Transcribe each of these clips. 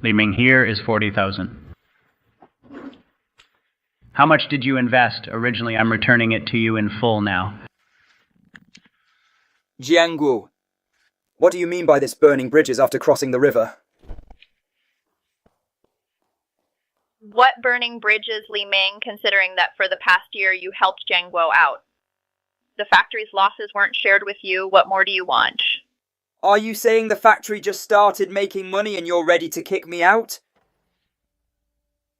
Li Ming, here is 40,000. How much did you invest? Originally, I'm returning it to you in full now. Jiangguo, what do you mean by this burning bridges after crossing the river? What burning bridges, Li Ming, considering that for the past year you helped Jiangguo out? The factory's losses weren't shared with you. What more do you want? Are you saying the factory just started making money and you're ready to kick me out?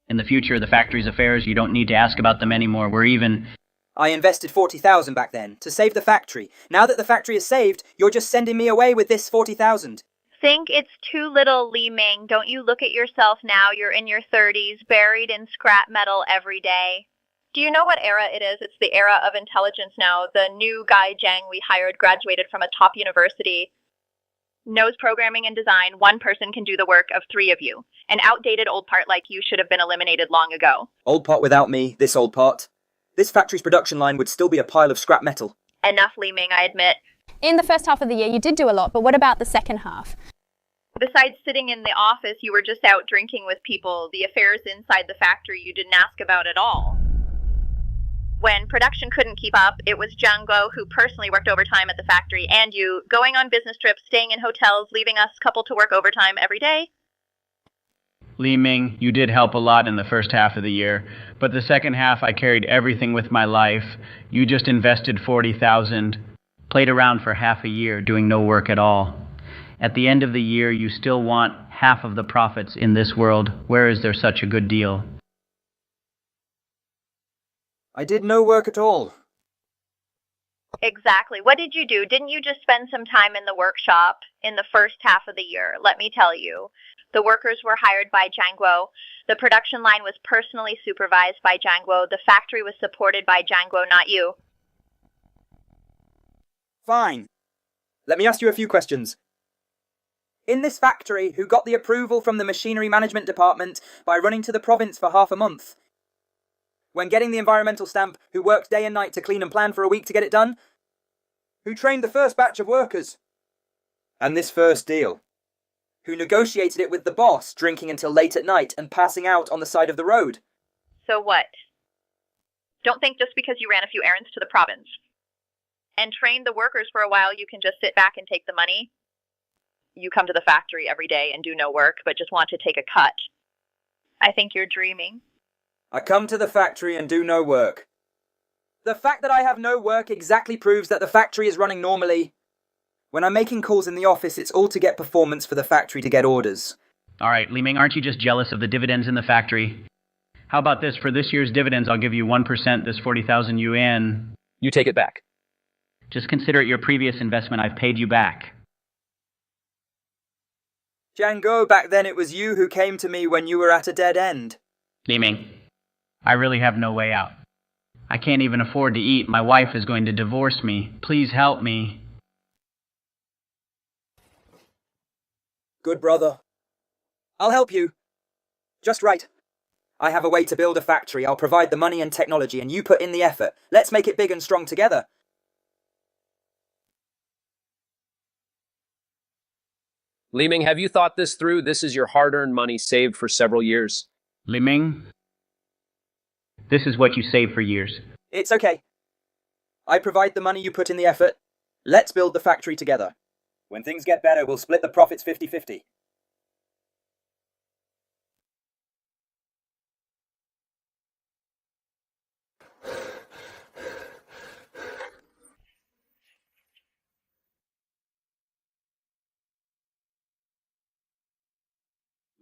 In the future, the factory's affairs, you don't need to ask about them anymore. We're even... I invested 40,000 back then to save the factory. Now that the factory is saved, you're just sending me away with this 40,000. Think it's too little, Li Ming. Don't you look at yourself now? You're in your 30s, buried in scrap metal every day. Do you know what era it is? It's the era of intelligence now. The new guy Zhang we hired graduated from a top university. Knows programming and design. One person can do the work of 3 of you. An outdated old part like you should have been eliminated long ago. Old part without me, this old part. This factory's production line would still be a pile of scrap metal. Enough, Li Ming, I admit. In the first half of the year, you did do a lot, but what about the second half? Besides sitting in the office, you were just out drinking with people. The affairs inside the factory you didn't ask about at all. When production couldn't keep up, it was Jiangguo who personally worked overtime at the factory, and you going on business trips, staying in hotels, leaving us couple to work overtime every day. Li Ming, you did help a lot in the first half of the year, but the second half I carried everything with my life. You just invested 40,000, played around for half a year doing no work at all. At the end of the year, you still want half of the profits in this world. Where is there such a good deal? I did no work at all. Exactly. What did you do? Didn't you just spend some time in the workshop in the first half of the year? Let me tell you. The workers were hired by Jiangguo. The production line was personally supervised by Jiangguo. The factory was supported by Jiangguo, not you. Fine. Let me ask you a few questions. In this factory, who got the approval from the machinery management department by running to the province for half a month? When getting the environmental stamp, who worked day and night to clean and plan for a week to get it done? Who trained the first batch of workers? And this first deal? Who negotiated it with the boss, drinking until late at night and passing out on the side of the road? So what? Don't think just because you ran a few errands to the province and trained the workers for a while you can just sit back and take the money. You come to the factory every day and do no work, but just want to take a cut. I think you're dreaming. I come to the factory and do no work. The fact that I have no work exactly proves that the factory is running normally. When I'm making calls in the office, it's all to get performance for the factory to get orders. All right, Li Ming, aren't you just jealous of the dividends in the factory? How about this? For this year's dividends, I'll give you 1%, this 40,000 yuan. You take it back. Just consider it your previous investment. I've paid you back. Jiangguo, back then it was you who came to me when you were at a dead end. Li Ming, I really have no way out. I can't even afford to eat. My wife is going to divorce me. Please help me. Good brother. I'll help you. Just right. I have a way to build a factory. I'll provide the money and technology, and you put in the effort. Let's make it big and strong together. Li Ming, have you thought this through? This is your hard-earned money saved for several years. Li Ming, this is what you saved for years. It's okay. I provide the money, you put in the effort. Let's build the factory together. When things get better, we'll split the profits 50-50.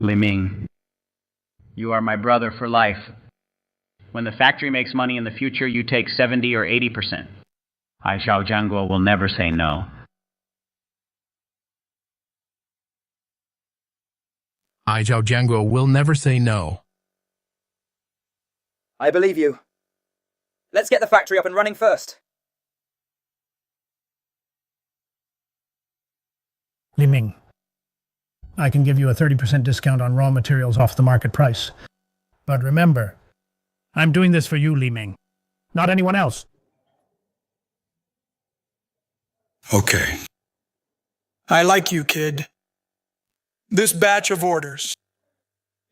Li Ming, you are my brother for life. When the factory makes money in the future, you take 70 or 80%. I, Xiao Jiangguo, will never say no. I, Zhao Jiangguo, will never say no. I believe you. Let's get the factory up and running first. Li Ming, I can give you a 30% discount on raw materials off the market price. But remember, I'm doing this for you, Li Ming, not anyone else. Okay. I like you, kid. This batch of orders.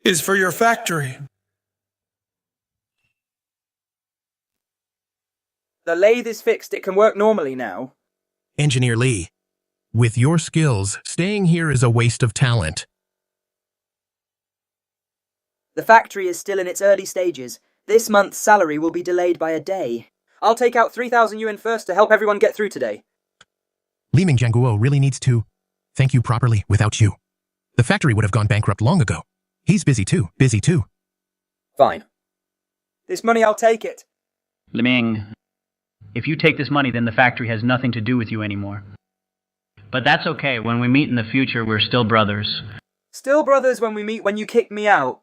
is for your factory. The lathe is fixed. It can work normally now. Engineer Lee, with your skills, staying here is a waste of talent. The factory is still in its early stages. This month's salary will be delayed by a day. I'll take out 3,000 yuan first to help everyone get through today. Li Ming Jianguo really needs to thank you properly without you. The factory would have gone bankrupt long ago. He's busy too. Fine. This money, I'll take it. Li Ming, if you take this money, then the factory has nothing to do with you anymore. But that's okay. When we meet in the future, we're still brothers. Still brothers when we meet when you kicked me out.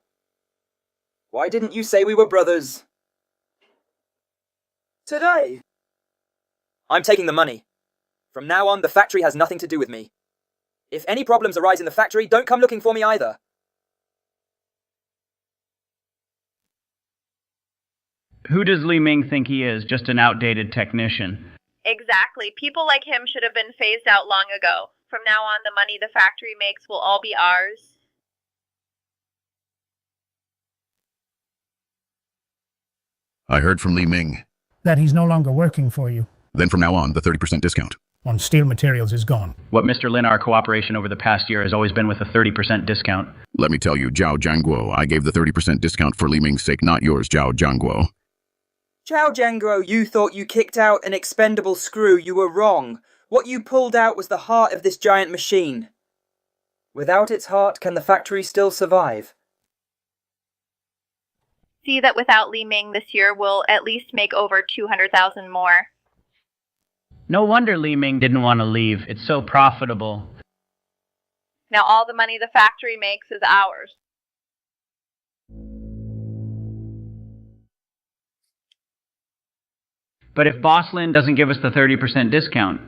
Why didn't you say we were brothers? Today. I'm taking the money. From now on, the factory has nothing to do with me. If any problems arise in the factory, don't come looking for me either. Who does Li Ming think he is? Just an outdated technician. Exactly. People like him should have been phased out long ago. From now on, the money the factory makes will all be ours. I heard from Li Ming. That he's no longer working for you. Then from now on, the 30% discount. On steel materials is gone. What Mr. Lin, our cooperation over the past year has always been with a 30% discount. Let me tell you, Zhao Jianguo, I gave the 30% discount for Li Ming's sake, not yours, Zhao Jianguo. Zhao Jianguo, you thought you kicked out an expendable screw. You were wrong. What you pulled out was the heart of this giant machine. Without its heart, can the factory still survive? See that without Li Ming this year, we'll at least make over 200,000 more. No wonder Li Ming didn't want to leave. It's so profitable. Now all the money the factory makes is ours. But if Boss Lin doesn't give us the 30% discount,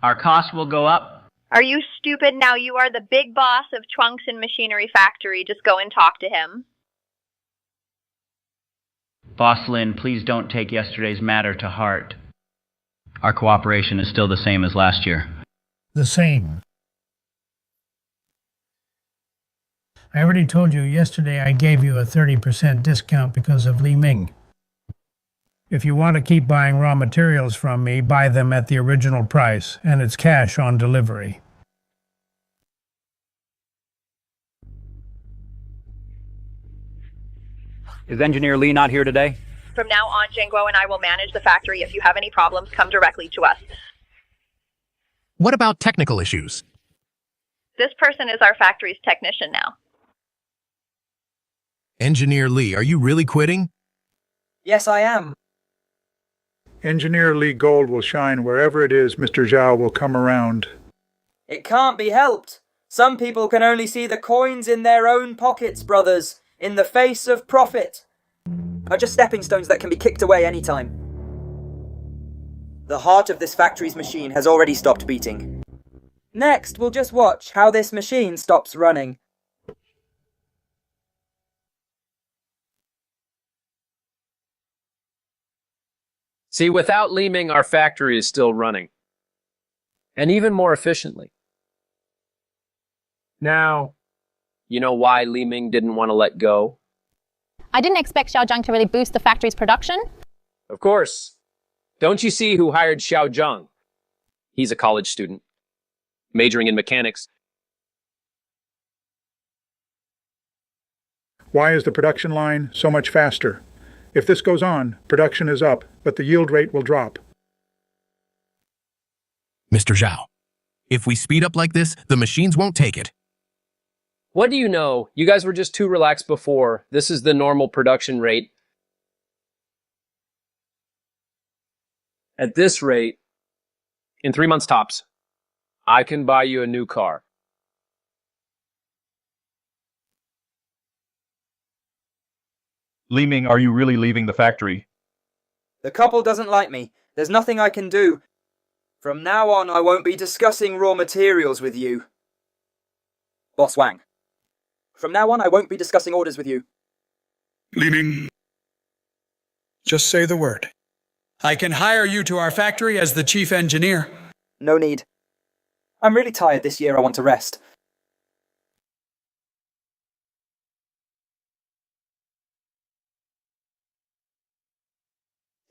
our costs will go up. Are you stupid? Now you are the big boss of Trunks and Machinery Factory. Just go and talk to him. Boss Lin, please don't take yesterday's matter to heart. Our cooperation is still the same as last year. The same. I already told you yesterday I gave you a 30% discount because of Li Ming. If you want to keep buying raw materials from me, buy them at the original price, and it's cash on delivery. Is Engineer Lee not here today? From now on, Jianguo and I will manage the factory. If you have any problems, come directly to us. What about technical issues? This person is our factory's technician now. Engineer Lee, are you really quitting? Yes, I am. Engineer Lee Gold will shine wherever it is Mr. Zhao will come around. It can't be helped. Some people can only see the coins in their own pockets, brothers, in the face of profit. Are just stepping stones that can be kicked away anytime. The heart of this factory's machine has already stopped beating. Next, we'll just watch how this machine stops running. See, without Li Ming, our factory is still running. And even more efficiently. Now, you know why Li Ming didn't want to let go? I didn't expect Xiaozhang to really boost the factory's production. Of course. Don't you see who hired Xiao Zhang? He's a college student, majoring in mechanics. Why is the production line so much faster? If this goes on, production is up, but the yield rate will drop. Mr. Zhao, if we speed up like this, the machines won't take it. What do you know? You guys were just too relaxed before. This is the normal production rate. At this rate, in 3 months tops, I can buy you a new car. Li Ming, are you really leaving the factory? The couple doesn't like me. There's nothing I can do. From now on, I won't be discussing raw materials with you. Boss Wang. From now on, I won't be discussing orders with you. Li Ming. Just say the word. I can hire you to our factory as the chief engineer. No need. I'm really tired this year. I want to rest.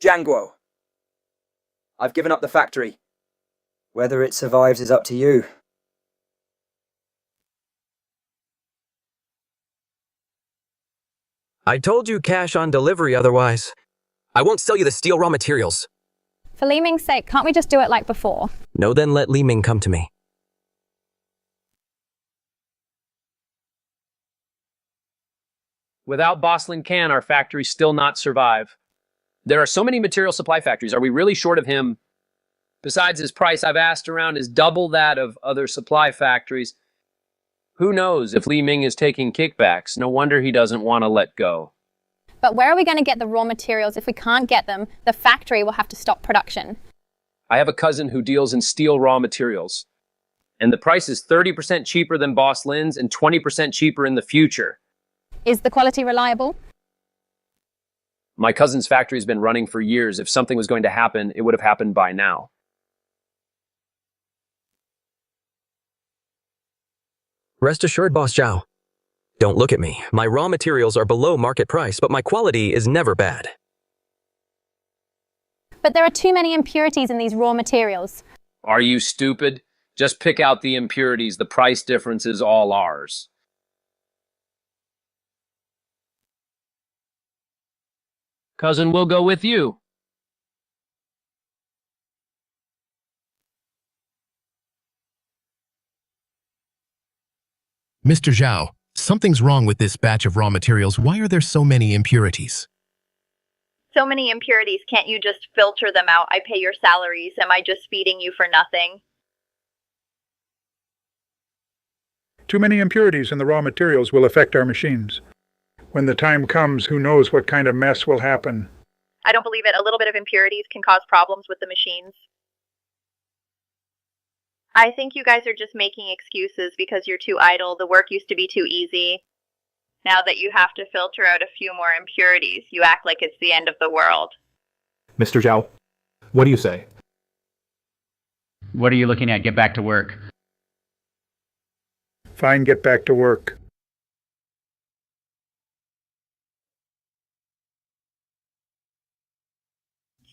Jianguo, I've given up the factory. Whether it survives is up to you. I told you cash on delivery otherwise. I won't sell you the steel raw materials. For Li Ming's sake, can't we just do it like before? No, then let Li Ming come to me. Without Boss Lin can our factory still not survive? There are so many material supply factories. Are we really short of him? Besides, his price I've asked around is double that of other supply factories. Who knows if Li Ming is taking kickbacks? No wonder he doesn't want to let go. But where are we going to get the raw materials? If we can't get them, the factory will have to stop production. I have a cousin who deals in steel raw materials, and the price is 30% cheaper than Boss Lin's and 20% cheaper in the future. Is the quality reliable? My cousin's factory has been running for years. If something was going to happen, it would have happened by now. Rest assured, Boss Zhao. Don't look at me. My raw materials are below market price, but my quality is never bad. But there are too many impurities in these raw materials. Are you stupid? Just pick out the impurities. The price difference is all ours. Cousin will go with you. Mr. Zhao, something's wrong with this batch of raw materials. Why are there so many impurities? So many impurities, can't you just filter them out? I pay your salaries. Am I just feeding you for nothing? Too many impurities in the raw materials will affect our machines. When the time comes, who knows what kind of mess will happen. I don't believe it. A little bit of impurities can cause problems with the machines. I think you guys are just making excuses because you're too idle. The work used to be too easy. Now that you have to filter out a few more impurities, you act like it's the end of the world. Mr. Zhao, what do you say? What are you looking at? Get back to work. Fine, get back to work.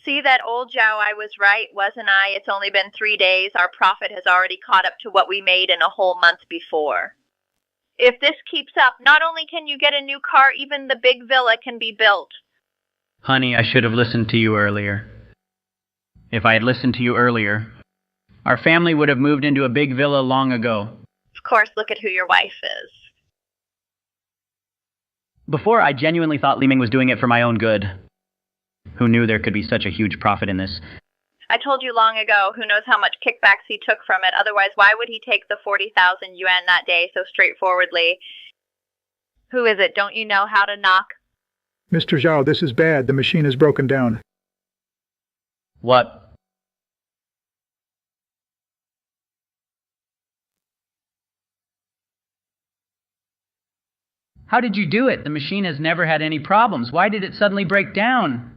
See that old Zhao, I was right, wasn't I? It's only been 3 days. Our profit has already caught up to what we made in a whole month before. If this keeps up, not only can you get a new car, even the big villa can be built. Honey, I should have listened to you earlier. If I had listened to you earlier, our family would have moved into a big villa long ago. Of course, look at who your wife is. Before, I genuinely thought Li Ming was doing it for my own good. Who knew there could be such a huge profit in this? I told you long ago, who knows how much kickbacks he took from it. Otherwise, why would he take the 40,000 yuan that day so straightforwardly? Who is it? Don't you know how to knock? Mr. Zhao, this is bad. The machine is broken down. What? How did you do it? The machine has never had any problems. Why did it suddenly break down?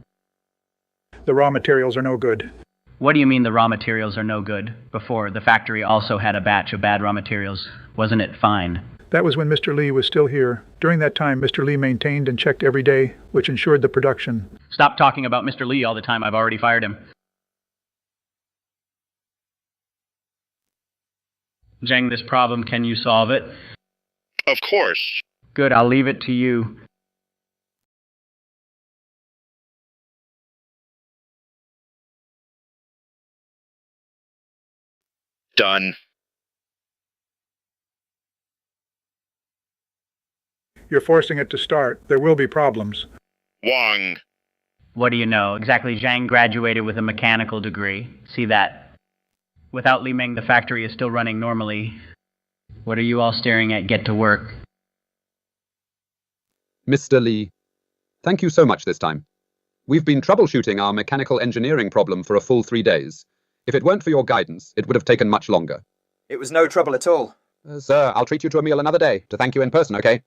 The raw materials are no good. What do you mean the raw materials are no good? Before, the factory also had a batch of bad raw materials. Wasn't it fine? That was when Mr. Li was still here. During that time, Mr. Li maintained and checked every day, which ensured the production. Stop talking about Mr. Li all the time. I've already fired him. Zhang, this problem, can you solve it? Of course. Good, I'll leave it to you. Done. You're forcing it to start. There will be problems. Wang. What do you know? Exactly, Zhang graduated with a mechanical degree. See that? Without Li Ming, the factory is still running normally. What are you all staring at? Get to work. Mr. Li, thank you so much this time. We've been troubleshooting our mechanical engineering problem for a full 3 days. If it weren't for your guidance, it would have taken much longer. It was no trouble at all. Sir, I'll treat you to a meal another day to thank you in person, okay?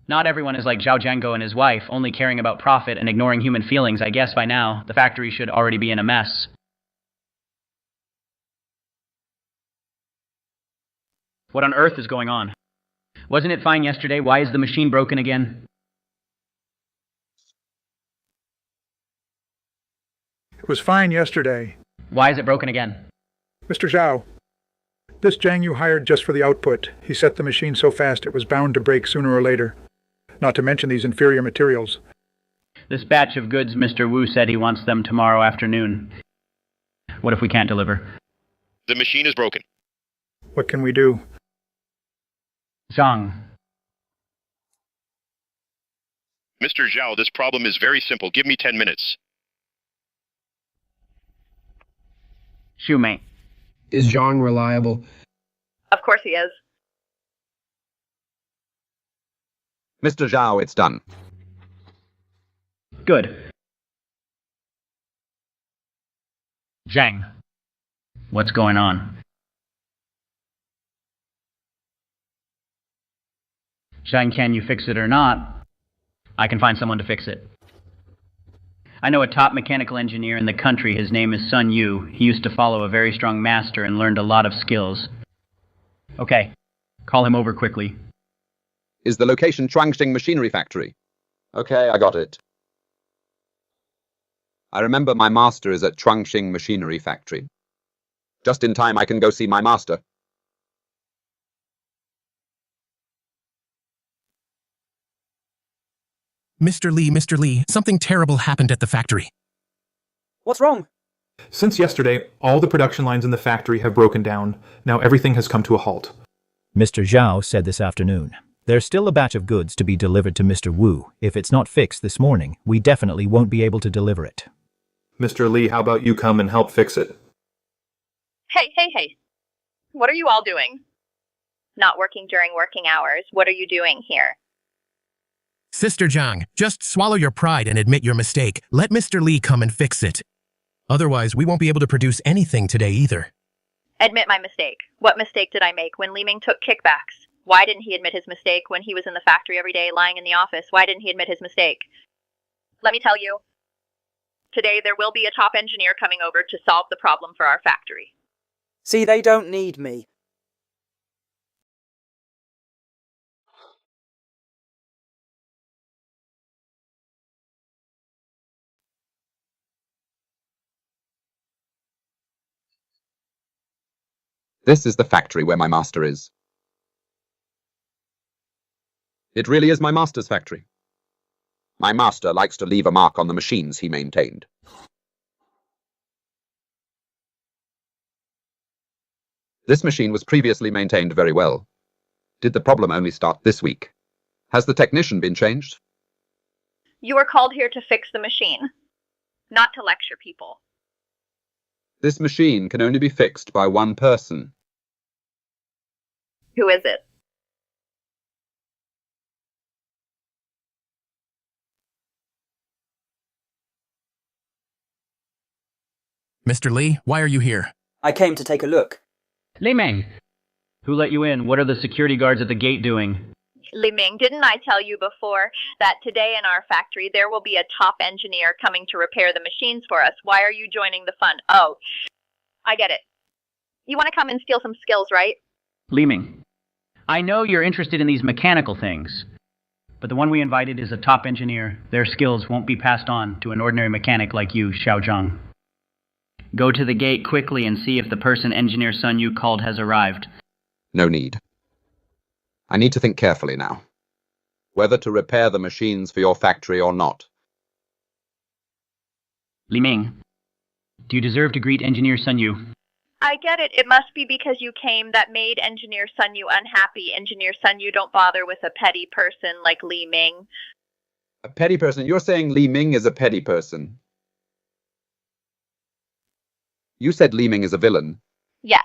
Not everyone is like Zhao Jianguo and his wife, only caring about profit and ignoring human feelings. I guess by now, the factory should already be in a mess. What on earth is going on? Wasn't it fine yesterday? Why is the machine broken again? It was fine yesterday. Why is it broken again? Mr. Zhao, this Zhang you hired just for the output. He set the machine so fast it was bound to break sooner or later. Not to mention these inferior materials. This batch of goods, Mr. Wu said he wants them tomorrow afternoon. What if we can't deliver? The machine is broken. What can we do? Zhang. Mr. Zhao, this problem is very simple. Give me 10 minutes. Shumei. Is Zhang reliable? Of course he is. Mr. Zhao, it's done. Good. Zhang. What's going on? Zhang, can you fix it or not? I can find someone to fix it. I know a top mechanical engineer in the country. His name is Sun Yu. He used to follow a very strong master and learned a lot of skills. Okay, call him over quickly. Is the location Chuangxing Machinery Factory? Okay, I got it. I remember my master is at Chuangxing Machinery Factory. Just in time I can go see my master. Mr. Lee, something terrible happened at the factory. What's wrong? Since yesterday, all the production lines in the factory have broken down. Now everything has come to a halt. Mr. Zhao said this afternoon. There's still a batch of goods to be delivered to Mr. Wu. If it's not fixed this morning, we definitely won't be able to deliver it. Mr. Lee, how about you come and help fix it? Hey. What are you all doing? Not working during working hours. What are you doing here? Sister Zhang, just swallow your pride and admit your mistake. Let Mr. Lee come and fix it. Otherwise, we won't be able to produce anything today either. Admit my mistake. What mistake did I make when Li Ming took kickbacks? Why didn't he admit his mistake when he was in the factory every day lying in the office? Why didn't he admit his mistake? Let me tell you. Today there will be a top engineer coming over to solve the problem for our factory. See, they don't need me. This is the factory where my master is. It really is my master's factory. My master likes to leave a mark on the machines he maintained. This machine was previously maintained very well. Did the problem only start this week? Has the technician been changed? You are called here to fix the machine, not to lecture people. This machine can only be fixed by one person. Who is it? Mr. Lee, why are you here? I came to take a look. Li Ming, who let you in? What are the security guards at the gate doing? Li Ming, didn't I tell you before that today in our factory there will be a top engineer coming to repair the machines for us? Why are you joining the fun? Oh, I get it. You want to come and steal some skills, right? Li Ming, I know you're interested in these mechanical things, but the one we invited is a top engineer. Their skills won't be passed on to an ordinary mechanic like you, Xiaozhang. Go to the gate quickly and see if the person Engineer Sun Yu called has arrived. No need. I need to think carefully now. Whether to repair the machines for your factory or not. Li Ming, do you deserve to greet Engineer Sun Yu? I get it. It must be because you came that made Engineer Sun Yu unhappy. Engineer Sun Yu don't bother with a petty person like Li Ming. A petty person? You're saying Li Ming is a petty person? You said Li Ming is a villain. Yes.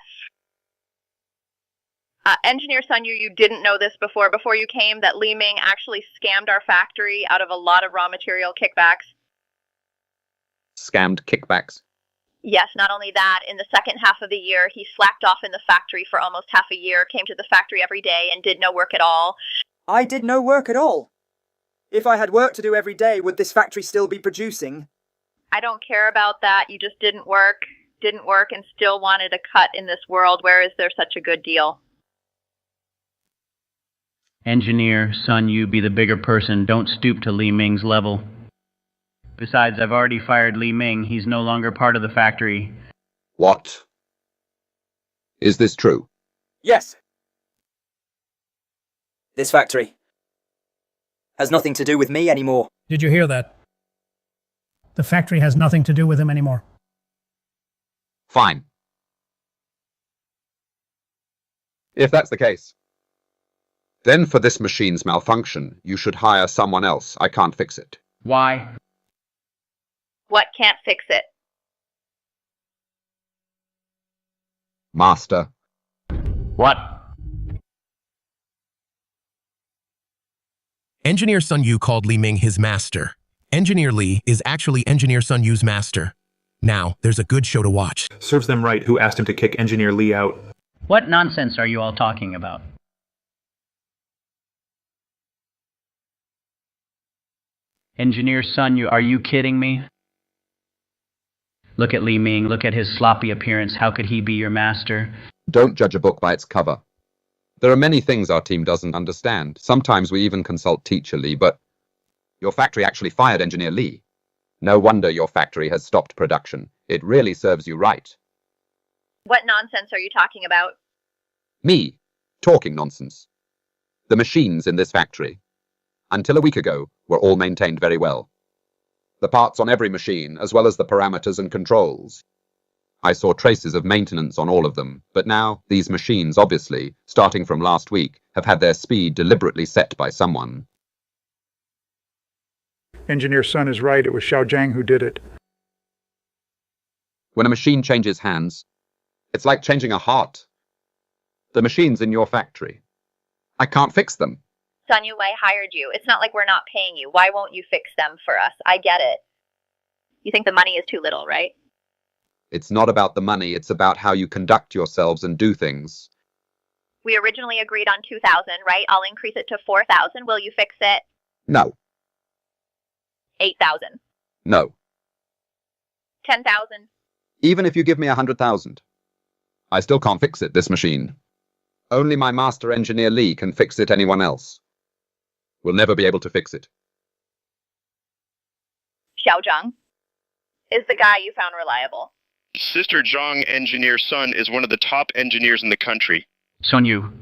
Engineer Sun Yu, you didn't know this before you came, that Li Ming actually scammed our factory out of a lot of raw material kickbacks. Scammed kickbacks? Yes, not only that, in the second half of the year, he slacked off in the factory for almost half a year, came to the factory every day, and did no work at all. I did no work at all. If I had work to do every day, would this factory still be producing? I don't care about that. You just didn't work and still wanted a cut in this world. Where is there such a good deal? Engineer Sun Yu, be the bigger person. Don't stoop to Li Ming's level. Besides, I've already fired Li Ming. He's no longer part of the factory. What? Is this true? Yes. This factory has nothing to do with me anymore. Did you hear that? The factory has nothing to do with him anymore. Fine. If that's the case, then for this machine's malfunction, you should hire someone else. I can't fix it. Why? What can't fix it? Master. What? Engineer Sun Yu called Li Ming his master. Engineer Li is actually Engineer Sun Yu's master. Now, there's a good show to watch. Serves them right who asked him to kick Engineer Li out. What nonsense are you all talking about? Engineer Sun Yu, are you kidding me? Look at Li Ming, look at his sloppy appearance. How could he be your master? Don't judge a book by its cover. There are many things our team doesn't understand. Sometimes we even consult Teacher Li, but your factory actually fired Engineer Li. No wonder your factory has stopped production. It really serves you right. What nonsense are you talking about? Me, talking nonsense. The machines in this factory, until a week ago, were all maintained very well. The parts on every machine, as well as the parameters and controls. I saw traces of maintenance on all of them, but now these machines, obviously, starting from last week, have had their speed deliberately set by someone. Engineer Sun is right. It was Xiao Jiang who did it. When a machine changes hands, it's like changing a heart. The machines in your factory, I can't fix them. Sun Yu, I hired you. It's not like we're not paying you. Why won't you fix them for us? I get it. You think the money is too little, right? It's not about the money, it's about how you conduct yourselves and do things. We originally agreed on 2,000, right? I'll increase it to 4,000. Will you fix it? No. 8,000. No. 10,000. Even if you give me 100,000. I still can't fix it, this machine. Only my master engineer Li can fix it, anyone else. We'll never be able to fix it. Xiao Zhang is the guy you found reliable. Sister Zhang Engineer Sun is one of the top engineers in the country. Sun Yu,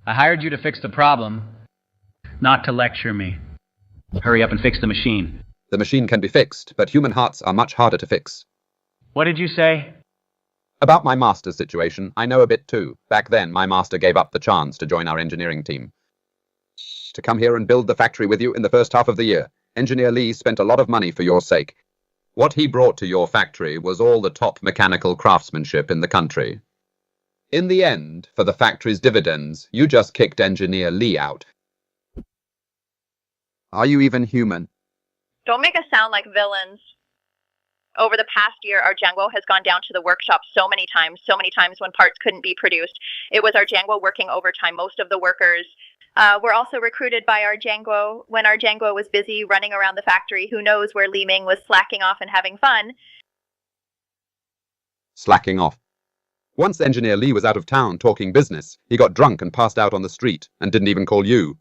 I hired you to fix the problem, not to lecture me. Hurry up and fix the machine. The machine can be fixed, but human hearts are much harder to fix. What did you say? About my master's situation, I know a bit too. Back then, my master gave up the chance to join our engineering team. To come here and build the factory with you in the first half of the year. Engineer Li spent a lot of money for your sake. What he brought to your factory was all the top mechanical craftsmanship in the country. In the end, for the factory's dividends, you just kicked Engineer Li out. Are you even human? Don't make us sound like villains. Over the past year, our Jiangguo has gone down to the workshop so many times when parts couldn't be produced. It was our Jiangguo working overtime. Most of the workers were also recruited by our Jiangguo. When our Jiangguo was busy running around the factory, who knows where Li Ming was slacking off and having fun. Slacking off. Once Engineer Li was out of town talking business, he got drunk and passed out on the street and didn't even call you.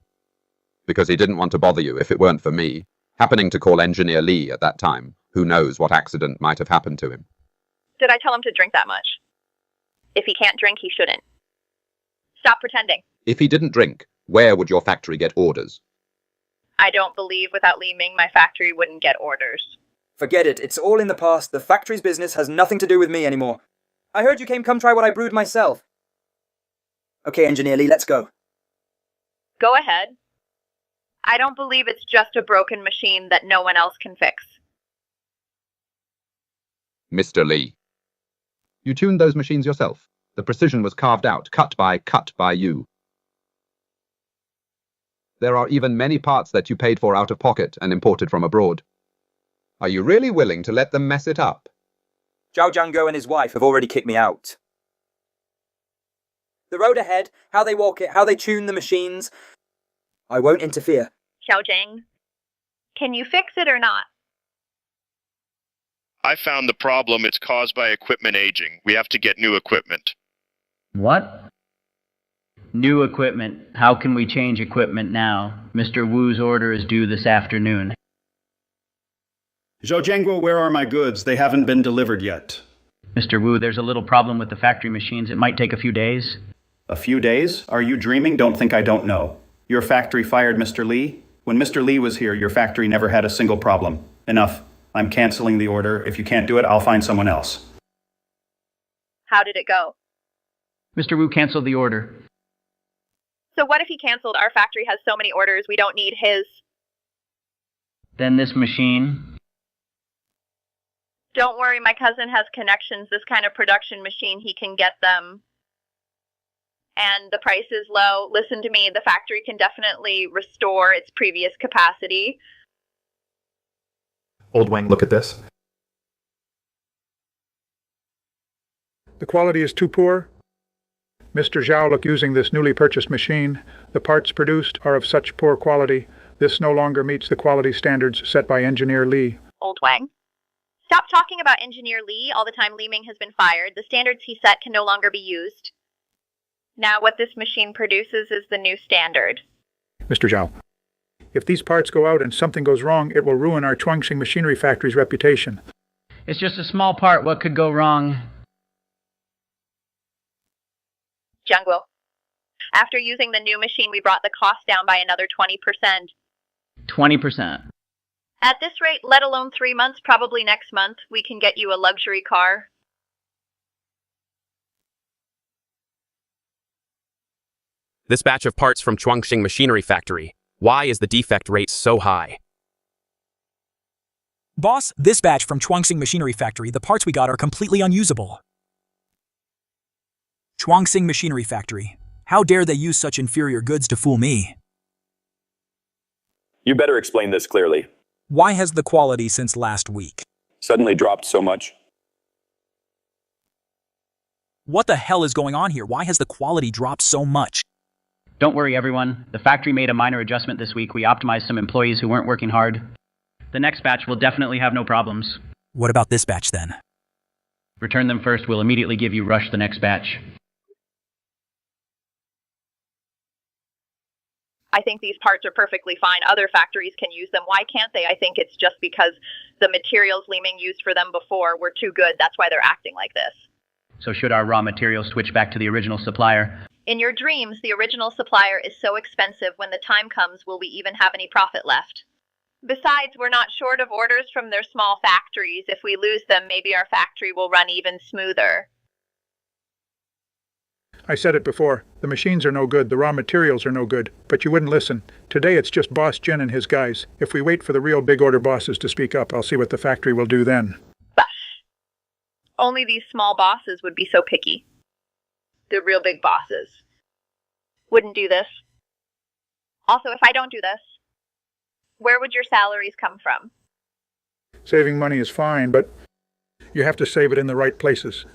Because he didn't want to bother you if it weren't for me. Happening to call Engineer Li at that time. Who knows what accident might have happened to him. Did I tell him to drink that much? If he can't drink, he shouldn't. Stop pretending. If he didn't drink, where would your factory get orders? I don't believe without Li Ming, my factory wouldn't get orders. Forget it. It's all in the past. The factory's business has nothing to do with me anymore. I heard you came come try what I brewed myself. Okay, Engineer Li, let's go. Go ahead. I don't believe it's just a broken machine that no one else can fix. Mr. Li. You tuned those machines yourself. The precision was carved out, cut by you. There are even many parts that you paid for out of pocket and imported from abroad. Are you really willing to let them mess it up? Zhao Jiangguo and his wife have already kicked me out. The road ahead, how they walk it, how they tune the machines. I won't interfere. Xiao Zhang, can you fix it or not? I found the problem. It's caused by equipment aging. We have to get new equipment. What? New equipment. How can we change equipment now? Mr. Wu's order is due this afternoon. Zhou, where are my goods? They haven't been delivered yet. Mr. Wu, there's a little problem with the factory machines. It might take a few days. A few days? Are you dreaming? Don't think I don't know. Your factory fired Mr. Lee? When Mr. Lee was here, your factory never had a single problem. Enough. I'm canceling the order. If you can't do it, I'll find someone else. How did it go? Mr. Wu canceled the order. So what if he canceled? Our factory has so many orders, we don't need his. Then this machine. Don't worry, my cousin has connections. This kind of production machine, he can get them. And the price is low. Listen to me, the factory can definitely restore its previous capacity. Old Wang, look at this. The quality is too poor. Mr. Zhao, look, using this newly purchased machine, the parts produced are of such poor quality, this no longer meets the quality standards set by Engineer Lee. Old Wang. Stop talking about Engineer Lee all the time. Li Ming has been fired. The standards he set can no longer be used. Now what this machine produces is the new standard. Mr. Zhao, if these parts go out and something goes wrong, it will ruin our Chuangxing Machinery Factory's reputation. It's just a small part. What could go wrong? Jiangguo. After using the new machine, we brought the cost down by another 20%. 20%. At this rate, let alone 3 months, probably next month, we can get you a luxury car. This batch of parts from Chuangxing Machinery Factory. Why is the defect rate so high? Boss, this batch from Chuangxing Machinery Factory, the parts we got are completely unusable. Chuangxing Machinery Factory. How dare they use such inferior goods to fool me? You better explain this clearly. Why has the quality since last week suddenly dropped so much? What the hell is going on here? Why has the quality dropped so much? Don't worry, everyone. The factory made a minor adjustment this week. We optimized some employees who weren't working hard. The next batch will definitely have no problems. What about this batch then? Return them first. We'll immediately give you rush the next batch. I think these parts are perfectly fine. Other factories can use them. Why can't they? I think it's just because the materials Li Ming used for them before were too good. That's why they're acting like this. So should our raw materials switch back to the original supplier? In your dreams, the original supplier is so expensive. When the time comes, will we even have any profit left? Besides, we're not short of orders from their small factories. If we lose them, maybe our factory will run even smoother. I said it before. The machines are no good, the raw materials are no good, but you wouldn't listen. Today it's just Boss Jin and his guys. If we wait for the real big order bosses to speak up, I'll see what the factory will do then. But only these small bosses would be so picky. The real big bosses wouldn't do this. Also, if I don't do this, where would your salaries come from? Saving money is fine, but you have to save it in the right places.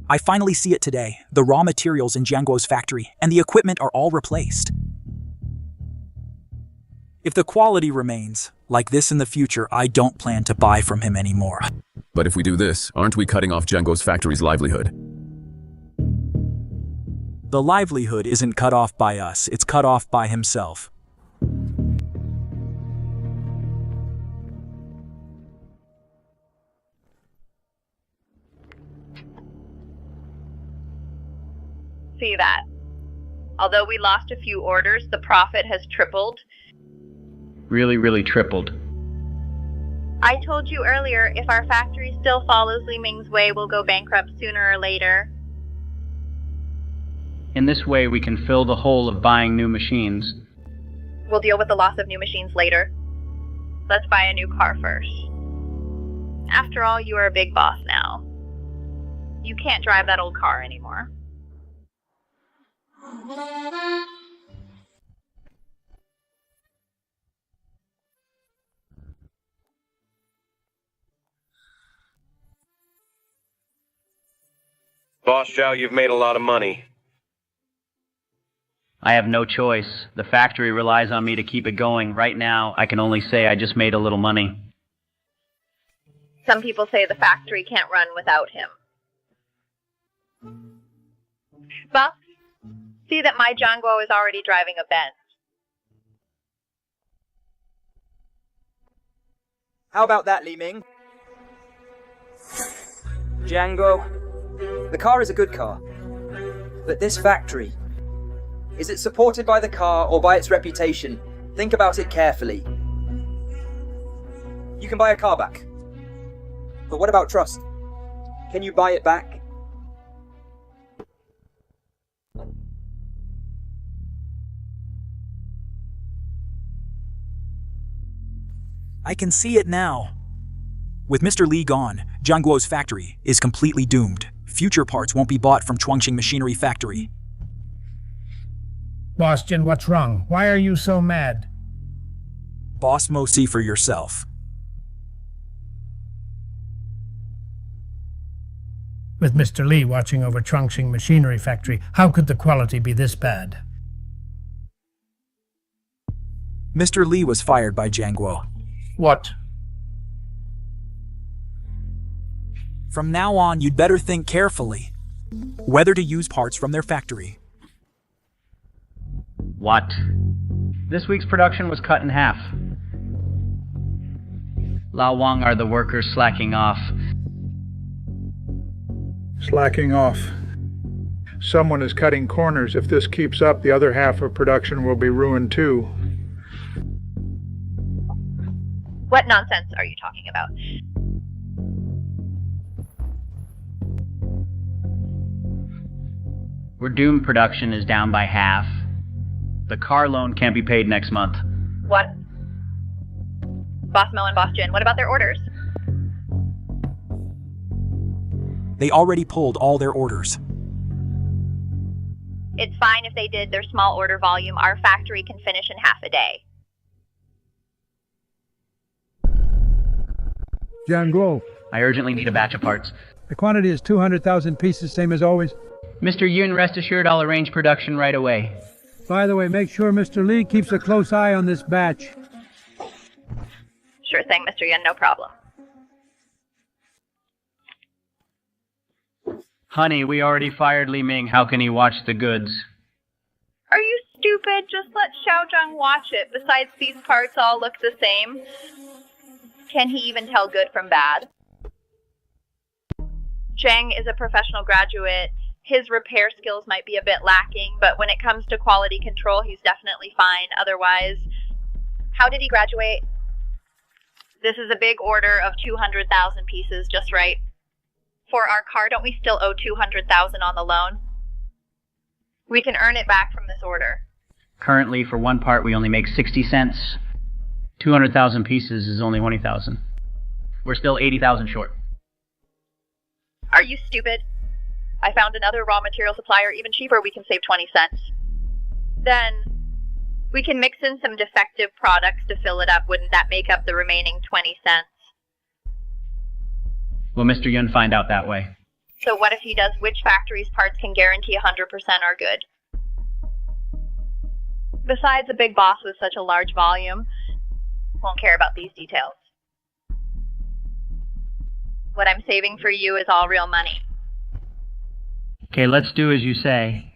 I finally see it today. The raw materials in Jiangguo's factory and the equipment are all replaced. If the quality remains like this in the future, I don't plan to buy from him anymore. But if we do this, aren't we cutting off Jiangguo's factory's livelihood? The livelihood isn't cut off by us, it's cut off by himself. See that? Although we lost a few orders, the profit has tripled. Really tripled. I told you earlier, if our factory still follows Li Ming's way, we'll go bankrupt sooner or later. In this way, we can fill the hole of buying new machines. We'll deal with the loss of new machines later. Let's buy a new car first. After all, you are a big boss now. You can't drive that old car anymore. Boss Zhao, you've made a lot of money. I have no choice. The factory relies on me to keep it going. Right now, I can only say I just made a little money. Some people say the factory can't run without him. Buff, see that my Jangwo is already driving a Benz. How about that, Li Ming? Django, the car is a good car. But this factory, is it supported by the car or by its reputation? Think about it carefully. You can buy a car back. But what about trust? Can you buy it back? I can see it now. With Mr. Li gone, Jiangguo's factory is completely doomed. Future parts won't be bought from Chuangxing Machinery Factory. Boss Jin, what's wrong? Why are you so mad? Boss Mo, see for yourself. With Mr. Li watching over Chuangxing Machinery Factory, how could the quality be this bad? Mr. Li was fired by Jiangguo. What? From now on, you'd better think carefully whether to use parts from their factory. What? This week's production was cut in half. Lao Wang are the workers slacking off. Slacking off. Someone is cutting corners. If this keeps up, the other half of production will be ruined too. What nonsense are you talking about? We're doomed. Production is down by half. The car loan can't be paid next month. What? Boss Mo and Boss Jin, what about their orders? They already pulled all their orders. It's fine if they did. Their small order volume, our factory can finish in half a day. Jiangguo, I urgently need a batch of parts. the quantity is 200,000 pieces, same as always. Mr. Yun, rest assured I'll arrange production right away. By the way, make sure Mr. Li keeps a close eye on this batch. Sure thing, Mr. Yun, no problem. Honey, we already fired Li Ming. How can he watch the goods? Are you stupid? Just let Xiaozhang watch it. Besides, these parts all look the same. Can he even tell good from bad? Zhang is a professional graduate. His repair skills might be a bit lacking, but when it comes to quality control, he's definitely fine. Otherwise, how did he graduate? This is a big order of 200,000 pieces, just right. For our car, don't we still owe 200,000 on the loan? We can earn it back from this order. Currently, for one part, we only make 60 cents. 200,000 pieces is only 20,000. We're still 80,000 short. Are you stupid? I found another raw material supplier even cheaper. We can save 20 cents. Then we can mix in some defective products to fill it up. Wouldn't that make up the remaining 20 cents? Will Mr. Yun find out that way? So what if he does? Which factory's parts can guarantee 100% are good? Besides, a big boss with such a large volume won't care about these details. What I'm saving for you is all real money. Okay, let's do as you say.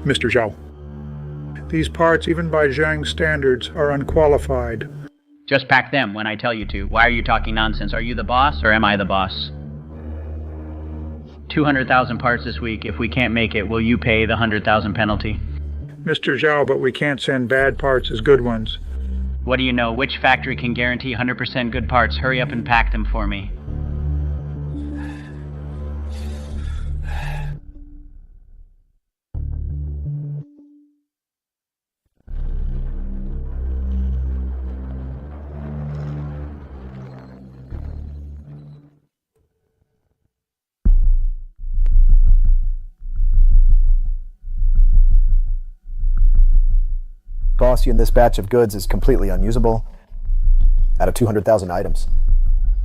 Mr. Zhao, these parts, even by Zhang standards, are unqualified. Just pack them when I tell you to. Why are you talking nonsense? Are you the boss or am I the boss? 200,000 parts this week. If we can't make it, will you pay the 100,000 penalty? Mr. Zhao, but we can't send bad parts as good ones. What do you know? Which factory can guarantee 100% good parts? Hurry up and pack them for me. Boss, this batch of goods is completely unusable out of 200,000 items.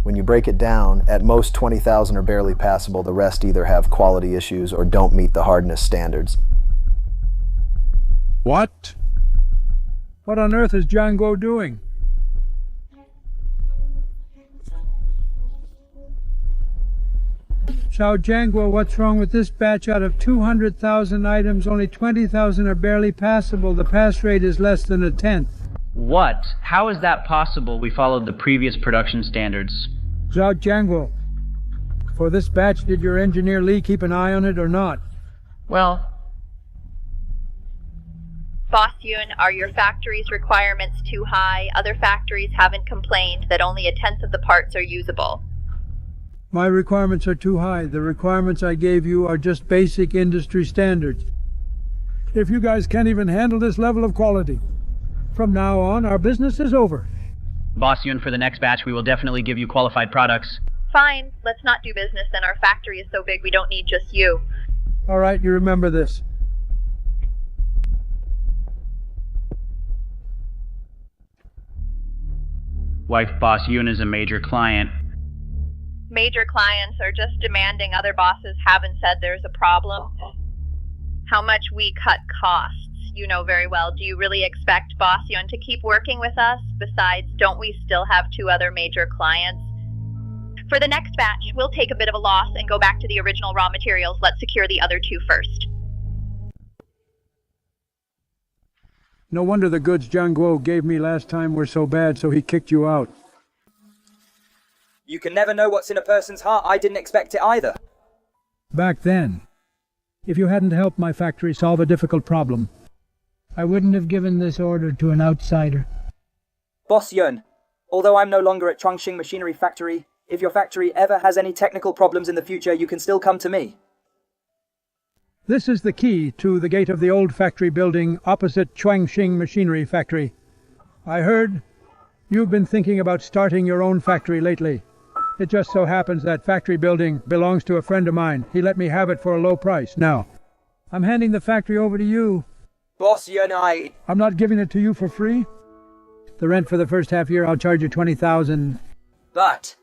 When you break it down, at most 20,000 are barely passable. The rest either have quality issues or don't meet the hardness standards. What? What on earth is Jiangguo doing? Xiao Jianguo, what's wrong with this batch? Out of 200,000 items, only 20,000 are barely passable. The pass rate is less than a tenth. What? How is that possible? We followed the previous production standards. Xiao Jianguo, for this batch, did your engineer Lee keep an eye on it or not? Well, Boss Yun, are your factory's requirements too high? Other factories haven't complained that only a tenth of the parts are usable. My requirements are too high. The requirements I gave you are just basic industry standards. If you guys can't even handle this level of quality, from now on, our business is over. Boss Yun, for the next batch, we will definitely give you qualified products. Fine, let's not do business then. Our factory is so big we don't need just you. All right, you remember this. Wife Boss Yun is a major client. Major clients are just demanding other bosses haven't said there's a problem. How much we cut costs, you know very well. Do you really expect Boss Yun to keep working with us? Besides, don't we still have 2 other major clients? For the next batch, we'll take a bit of a loss and go back to the original raw materials. Let's secure the other 2 first. No wonder the goods Jianguo gave me last time were so bad, so he kicked you out. You can never know what's in a person's heart. I didn't expect it either. Back then, if you hadn't helped my factory solve a difficult problem, I wouldn't have given this order to an outsider. Boss Yun, although I'm no longer at Chongqing Machinery Factory, if your factory ever has any technical problems in the future, you can still come to me. This is the key to the gate of the old factory building opposite Chongqing Machinery Factory. I heard you've been thinking about starting your own factory lately. It just so happens that factory building belongs to a friend of mine. He let me have it for a low price. Now, I'm handing the factory over to you. Boss Yun, I'm not giving it to you for free. The rent for the first half year, I'll charge you 20,000. But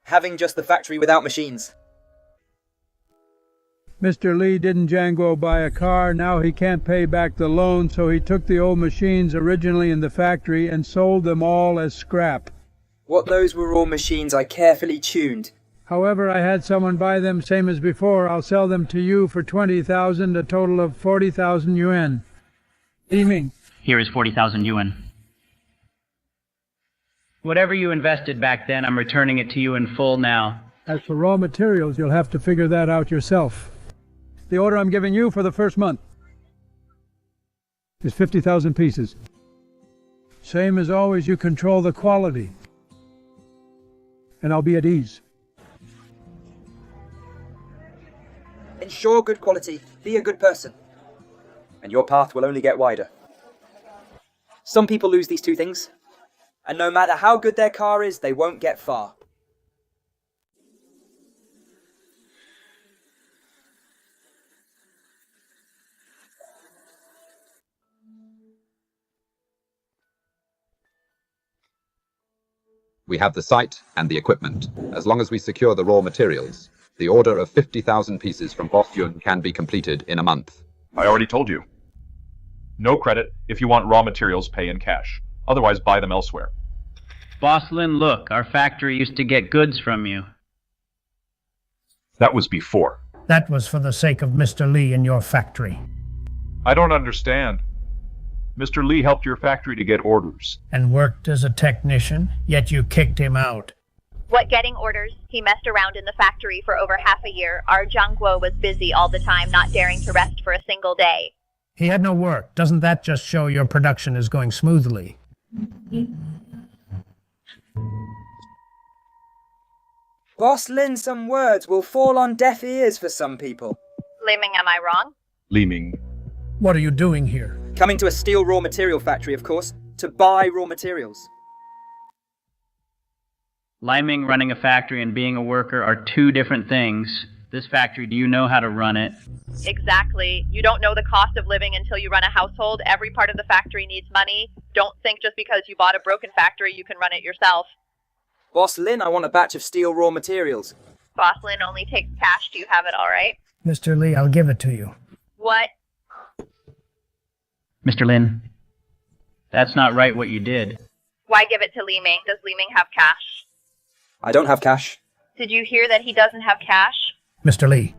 having just the factory without machines. Mr. Lee didn't Jianguo buy a car. Now he can't pay back the loan, so he took the old machines originally in the factory and sold them all as scrap. What those were all machines I carefully tuned. However, I had someone buy them same as before. I'll sell them to you for 20,000, a total of 40,000 yuan. Ming. Here is 40,000 yuan. Whatever you invested back then, I'm returning it to you in full now. As for raw materials, you'll have to figure that out yourself. The order I'm giving you for the first month is 50,000 pieces. Same as always, you control the quality. And I'll be at ease. Ensure good quality. Be a good person. And your path will only get wider. Some people lose these 2 things. And no matter how good their car is, they won't get far. We have the site and the equipment. As long as we secure the raw materials, the order of 50,000 pieces from Boss Yun can be completed in a month. I already told you. No credit. If you want raw materials, pay in cash. Otherwise, buy them elsewhere. Boss Lin, look, our factory used to get goods from you. That was before. That was for the sake of Mr. Lee and your factory. I don't understand. Mr. Lee helped your factory to get orders. And worked as a technician, yet you kicked him out. What getting orders? He messed around in the factory for over half a year. Our Jianguo was busy all the time, not daring to rest for a single day. He had no work. Doesn't that just show your production is going smoothly? Boss Lin, some words will fall on deaf ears for some people. Li Ming, am I wrong? Li Ming. What are you doing here? Coming to a steel raw material factory, of course, to buy raw materials. Liming, running a factory, and being a worker are 2 different things. This factory, do you know how to run it? Exactly. You don't know the cost of living until you run a household. Every part of the factory needs money. Don't think just because you bought a broken factory you can run it yourself. Boss Lin, I want a batch of steel raw materials. Boss Lin only takes cash. Do you have it all right? Mr. Lee, I'll give it to you. What? Mr. Lin, that's not right what you did. Why give it to Li Ming? Does Li Ming have cash? I don't have cash. Did you hear that he doesn't have cash? Mr. Lee.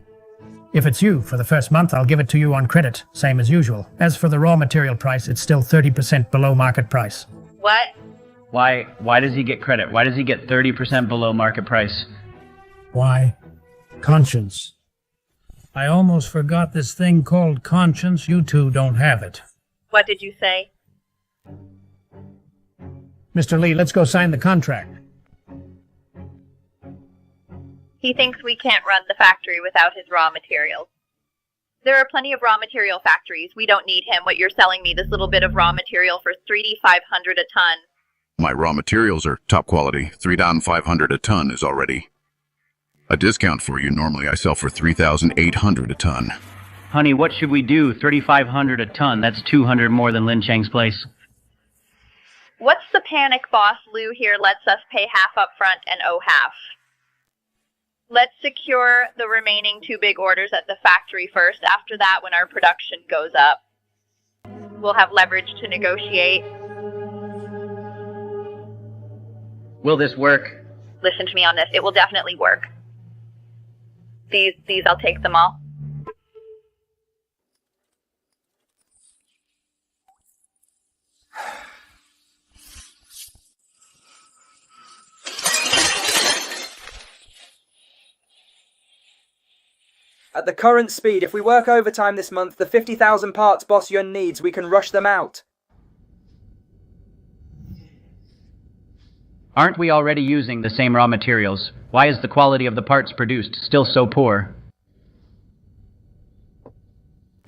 If it's you for the first month, I'll give it to you on credit, same as usual. As for the raw material price, it's still 30% below market price. What? Why does he get credit? Why does he get 30% below market price? Why? Conscience. I almost forgot this thing called conscience. You two don't have it. What did you say? Mr. Lee, let's go sign the contract. He thinks we can't run the factory without his raw materials. There are plenty of raw material factories. We don't need him. What you're selling me, this little bit of raw material for $3,500 a ton. My raw materials are top quality. $3,500 a ton is already a discount for you. Normally I sell for $3,800 a ton. Honey, what should we do? $3,500 a ton. That's $200 more than Lin Cheng's place. What's the panic, boss? Lou here lets us pay half up front and owe half. Let's secure the remaining 2 big orders at the factory first. After that, when our production goes up, we'll have leverage to negotiate. Will this work? Listen to me on this. It will definitely work. These I'll take them all. At the current speed, if we work overtime this month, the 50,000 parts Boss Yun needs, we can rush them out. Aren't we already using the same raw materials? Why is the quality of the parts produced still so poor?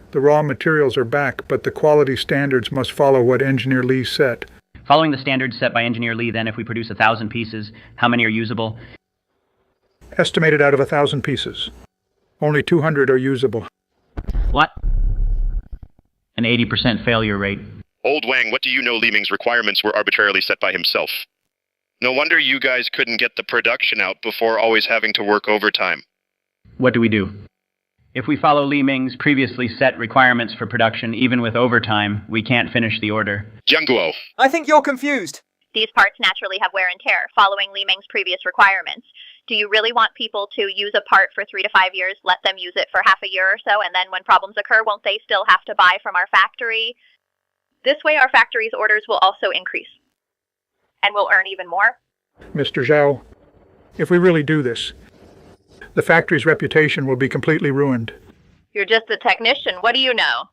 The raw materials are back, but the quality standards must follow what Engineer Lee set. Following the standards set by Engineer Lee, then, if we produce 1,000 pieces, how many are usable? Estimated out of 1,000 pieces. Only 200 are usable. What? An 80% failure rate. Old Wang, what do you know? Li Ming's requirements were arbitrarily set by himself. No wonder you guys couldn't get the production out before always having to work overtime. What do we do? If we follow Li Ming's previously set requirements for production, even with overtime, we can't finish the order. Jiangguo. I think you're confused. These parts naturally have wear and tear, following Li Ming's previous requirements. Do you really want people to use a part for 3 to 5 years, let them use it for half a year or so, and then when problems occur, won't they still have to buy from our factory? This way our factory's orders will also increase. And we'll earn even more. Mr. Zhao, if we really do this, the factory's reputation will be completely ruined. You're just a technician. What do you know?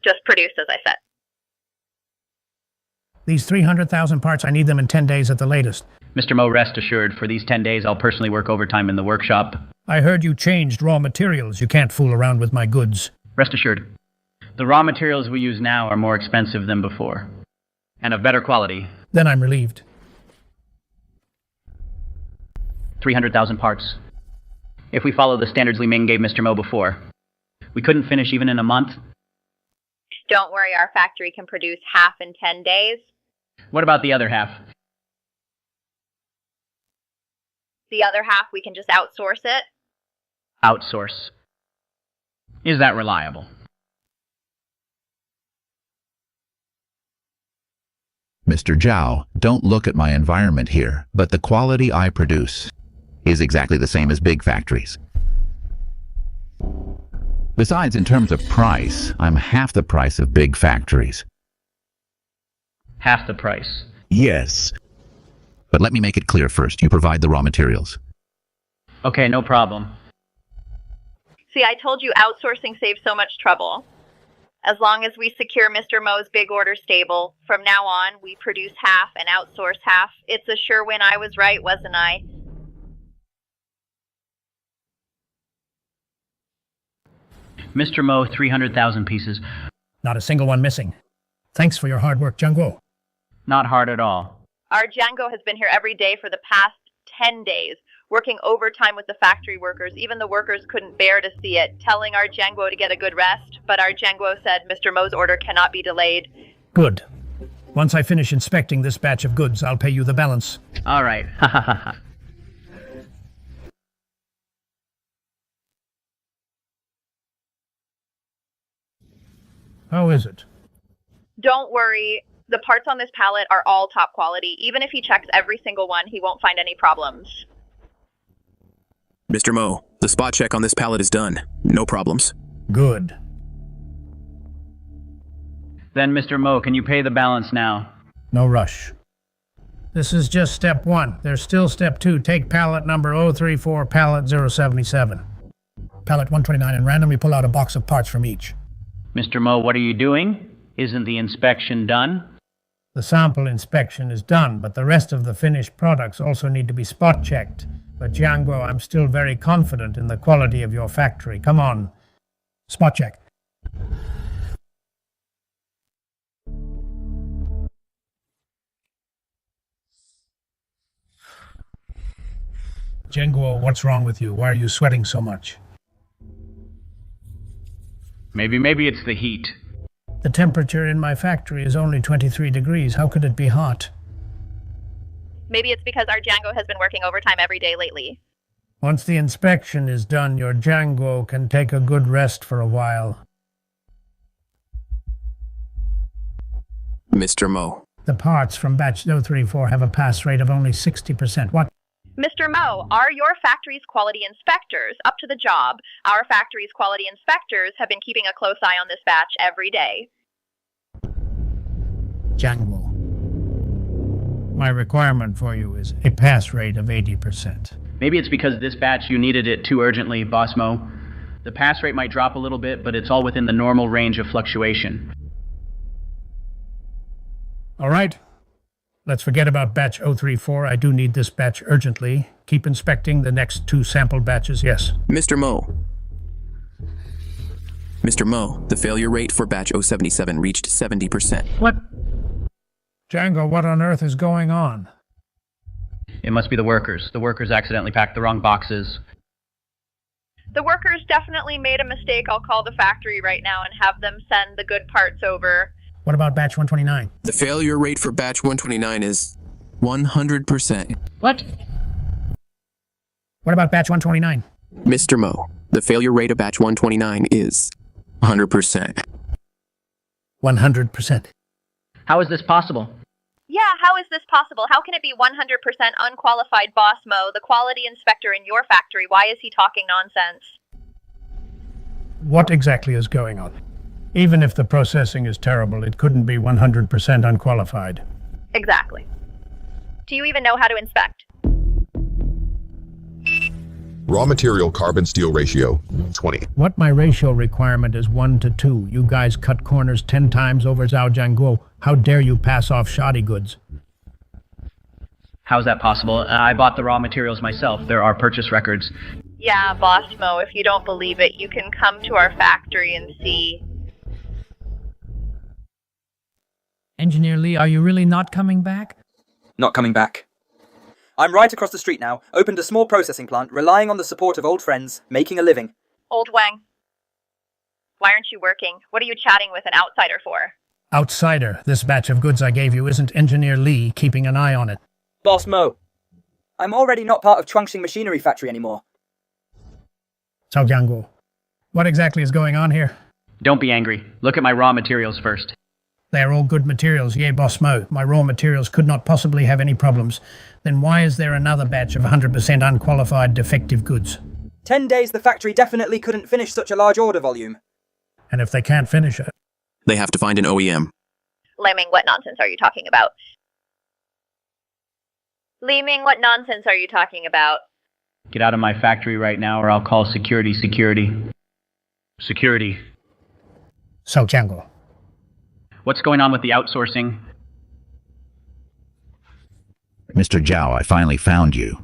Just produce, as I said. These 300,000 parts, I need them in 10 days at the latest. Mr. Mo, rest assured, for these 10 days I'll personally work overtime in the workshop. I heard you changed raw materials. You can't fool around with my goods. Rest assured. The raw materials we use now are more expensive than before. And of better quality. Then I'm relieved. 300,000 parts. If we follow the standards Li Ming gave Mr. Mo before, we couldn't finish even in a month. Don't worry, our factory can produce half in 10 days. What about the other half? The other half, we can just outsource it. Outsource. Is that reliable? Mr. Zhao, don't look at my environment here, but the quality I produce is exactly the same as big factories. Besides, in terms of price, I'm half the price of big factories. Half the price? Yes. But let me make it clear first. You provide the raw materials. Okay, no problem. See, I told you outsourcing saves so much trouble. As long as we secure Mr. Mo's big order stable, from now on, we produce half and outsource half. It's a sure win. I was right, wasn't I? Mr. Mo, 300,000 pieces. Not a single one missing. Thanks for your hard work, Jiangguo. Not hard at all. Our Django has been here every day for the past 10 days, working overtime with the factory workers. Even the workers couldn't bear to see it, telling our Django to get a good rest. But our Django said Mr. Mo's order cannot be delayed. Good. Once I finish inspecting this batch of goods, I'll pay you the balance. All right. Ha ha ha ha. How is it? Don't worry. The parts on this pallet are all top quality. Even if he checks every single one, he won't find any problems. Mr. Mo, the spot check on this pallet is done. No problems. Good. Then, Mr. Mo, can you pay the balance now? No rush. This is just step 1. There's still step 2. Take pallet number 034, pallet 077. Pallet 129, and randomly pull out a box of parts from each. Mr. Mo, what are you doing? Isn't the inspection done? The sample inspection is done, but the rest of the finished products also need to be spot checked. But Jianguo, I'm still very confident in the quality of your factory. Come on. Spot check. Jianguo, what's wrong with you? Why are you sweating so much? Maybe it's the heat. The temperature in my factory is only 23 degrees. How could it be hot? Maybe it's because our Django has been working overtime every day lately. Once the inspection is done, your Django can take a good rest for a while. Mr. Mo. The parts from batch 034 have a pass rate of only 60%. What? Mr. Mo, are your factory's quality inspectors up to the job? Our factory's quality inspectors have been keeping a close eye on this batch every day. Jianguo, my requirement for you is a pass rate of 80%. Maybe it's because this batch you needed it too urgently, Boss Mo. The pass rate might drop a little bit, but it's all within the normal range of fluctuation. All right. Let's forget about batch 034. I do need this batch urgently. Keep inspecting the next 2 sample batches, yes. Mr. Mo. Mr. Mo, the failure rate for batch 077 reached 70%. What? Django, what on earth is going on? It must be the workers. The workers accidentally packed the wrong boxes. The workers definitely made a mistake. I'll call the factory right now and have them send the good parts over. What about batch 129? The failure rate for batch 129 is 100%. What? What about batch 129? Mr. Mo, the failure rate of batch 129 is 100%. 100%. How is this possible? Yeah, how is this possible? How can it be 100% unqualified, Boss Mo, the quality inspector in your factory? Why is he talking nonsense? What exactly is going on? Even if the processing is terrible, it couldn't be 100% unqualified. Exactly. Do you even know how to inspect? Raw material carbon steel ratio, 20. What my ratio requirement is 1 to 2. You guys cut corners 10 times over Zhao Jianguo. How dare you pass off shoddy goods? How's that possible? I bought the raw materials myself. There are purchase records. Yeah, Boss Mo, if you don't believe it, you can come to our factory and see. Engineer Lee, are you really not coming back? Not coming back. I'm right across the street now, opened a small processing plant, relying on the support of old friends, making a living. Old Wang, why aren't you working? What are you chatting with an outsider for? Outsider, this batch of goods I gave you isn't Engineer Lee keeping an eye on it. Boss Mo, I'm already not part of Chongqing Machinery Factory anymore. Zhao Jianguo, what exactly is going on here? Don't be angry. Look at my raw materials first. They are all good materials, yea, Boss Mo. My raw materials could not possibly have any problems. Then why is there another batch of 100% unqualified defective goods? 10 days the factory definitely couldn't finish such a large order volume. And if they can't finish it? They have to find an OEM. Li Ming, what nonsense are you talking about? Li Ming, what nonsense are you talking about? Get out of my factory right now or I'll call security. Security. So, Jianguo. What's going on with the outsourcing? Mr. Zhao, I finally found you.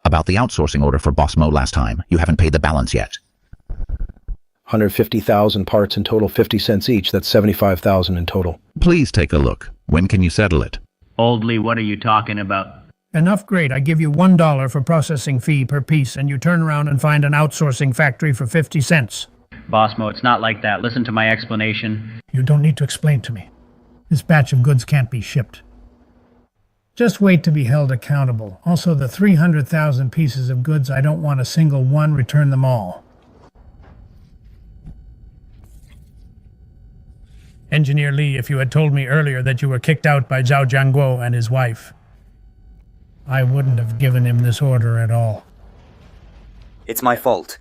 About the outsourcing order for Boss Mo last time. You haven't paid the balance yet. 150,000 parts in total, 50 cents each. That's 75,000 in total. Please take a look. When can you settle it? Old Lee, what are you talking about? Enough, great. I give you $1 for processing fee per piece, and you turn around and find an outsourcing factory for 50 cents. Boss Mo, it's not like that. Listen to my explanation. You don't need to explain to me. This batch of goods can't be shipped. Just wait to be held accountable. Also, the 300,000 pieces of goods, I don't want a single one. Return them all. Engineer Lee, if you had told me earlier that you were kicked out by Zhao Jianguo and his wife, I wouldn't have given him this order at all. It's my fault.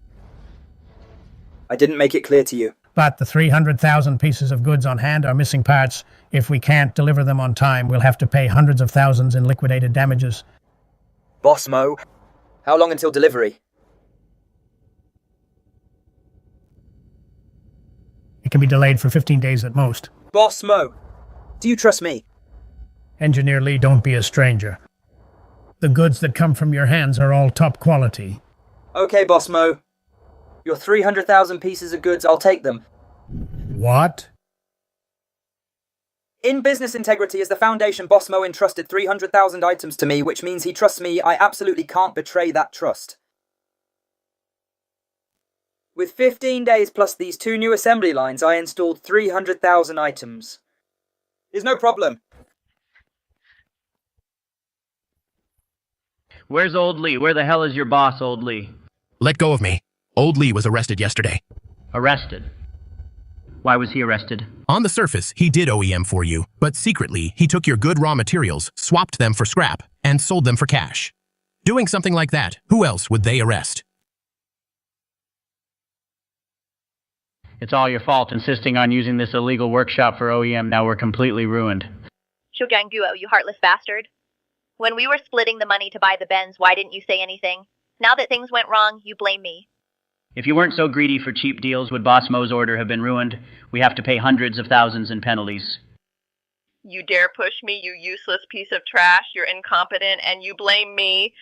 I didn't make it clear to you. But the 300,000 pieces of goods on hand are missing parts. If we can't deliver them on time, we'll have to pay hundreds of thousands in liquidated damages. Boss Mo, how long until delivery? It can be delayed for 15 days at most. Boss Mo, do you trust me? Engineer Lee, don't be a stranger. The goods that come from your hands are all top quality. Okay, Boss Mo. Your 300,000 pieces of goods, I'll take them. What? In business integrity as the foundation, Boss Mo entrusted 300,000 items to me, which means he trusts me. I absolutely can't betray that trust. With 15 days plus these 2 new assembly lines, I installed 300,000 items. There's no problem. Where's Old Lee? Where the hell is your boss, Old Lee? Let go of me. Old Lee was arrested yesterday. Arrested? Why was he arrested? On the surface, he did OEM for you, but secretly, he took your good raw materials, swapped them for scrap, and sold them for cash. Doing something like that, who else would they arrest? It's all your fault, insisting on using this illegal workshop for OEM. Now we're completely ruined. Zhao Jianguo, you heartless bastard. When we were splitting the money to buy the Benz, why didn't you say anything? Now that things went wrong, you blame me. If you weren't so greedy for cheap deals, would Boss Mo's order have been ruined? We have to pay hundreds of thousands in penalties. You dare push me, you useless piece of trash, you're incompetent, and you blame me.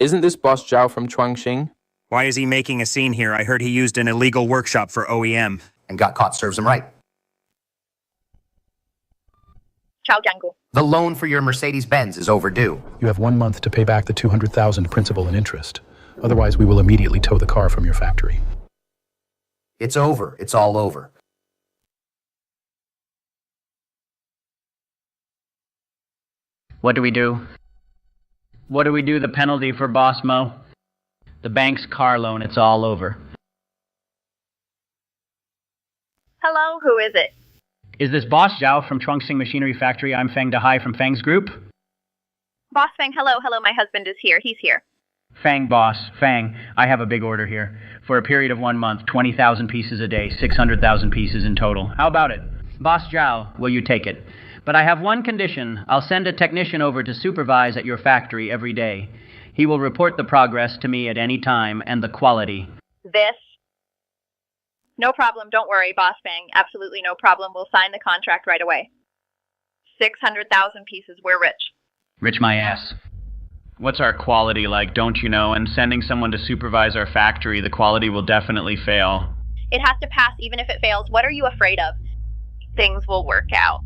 Isn't this Boss Zhao from Chuangxing? Why is he making a scene here? I heard he used an illegal workshop for OEM. And got caught serves him right. Zhao Jianguo. The loan for your Mercedes-Benz is overdue. You have 1 month to pay back the 200,000 principal and interest. Otherwise, we will immediately tow the car from your factory. It's over. It's all over. What do we do? What do we do? The penalty for Boss Mo? The bank's car loan, it's all over. Hello, who is it? Is this Boss Zhao from Chuangxing Machinery Factory? I'm Feng Dahai from Feng's group. Boss Feng, hello, my husband is here, he's here. Feng, boss, Feng, I have a big order here. For a period of 1 month, 20,000 pieces a day, 600,000 pieces in total. How about it? Boss Zhao, will you take it? But I have one condition. I'll send a technician over to supervise at your factory every day. He will report the progress to me at any time and the quality. This? No problem, don't worry, Boss Feng. Absolutely no problem. We'll sign the contract right away. 600,000 pieces, we're rich. Rich my ass. What's our quality like, don't you know? And sending someone to supervise our factory, the quality will definitely fail. It has to pass even if it fails. What are you afraid of? Things will work out.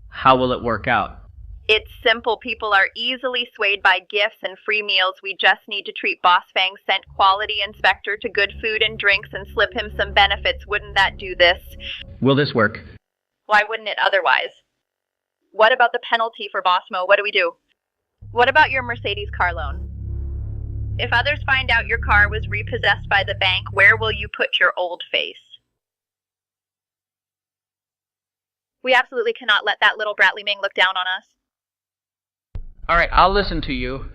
How will it work out? It's simple. People are easily swayed by gifts and free meals. We just need to treat Boss Fang's sent quality inspector to good food and drinks and slip him some benefits. Wouldn't that do this? Will this work? Why wouldn't it otherwise? What about the penalty for Boss Mo? What do we do? What about your Mercedes car loan? If others find out your car was repossessed by the bank, where will you put your old face? We absolutely cannot let that little brat Li Ming look down on us. All right, I'll listen to you.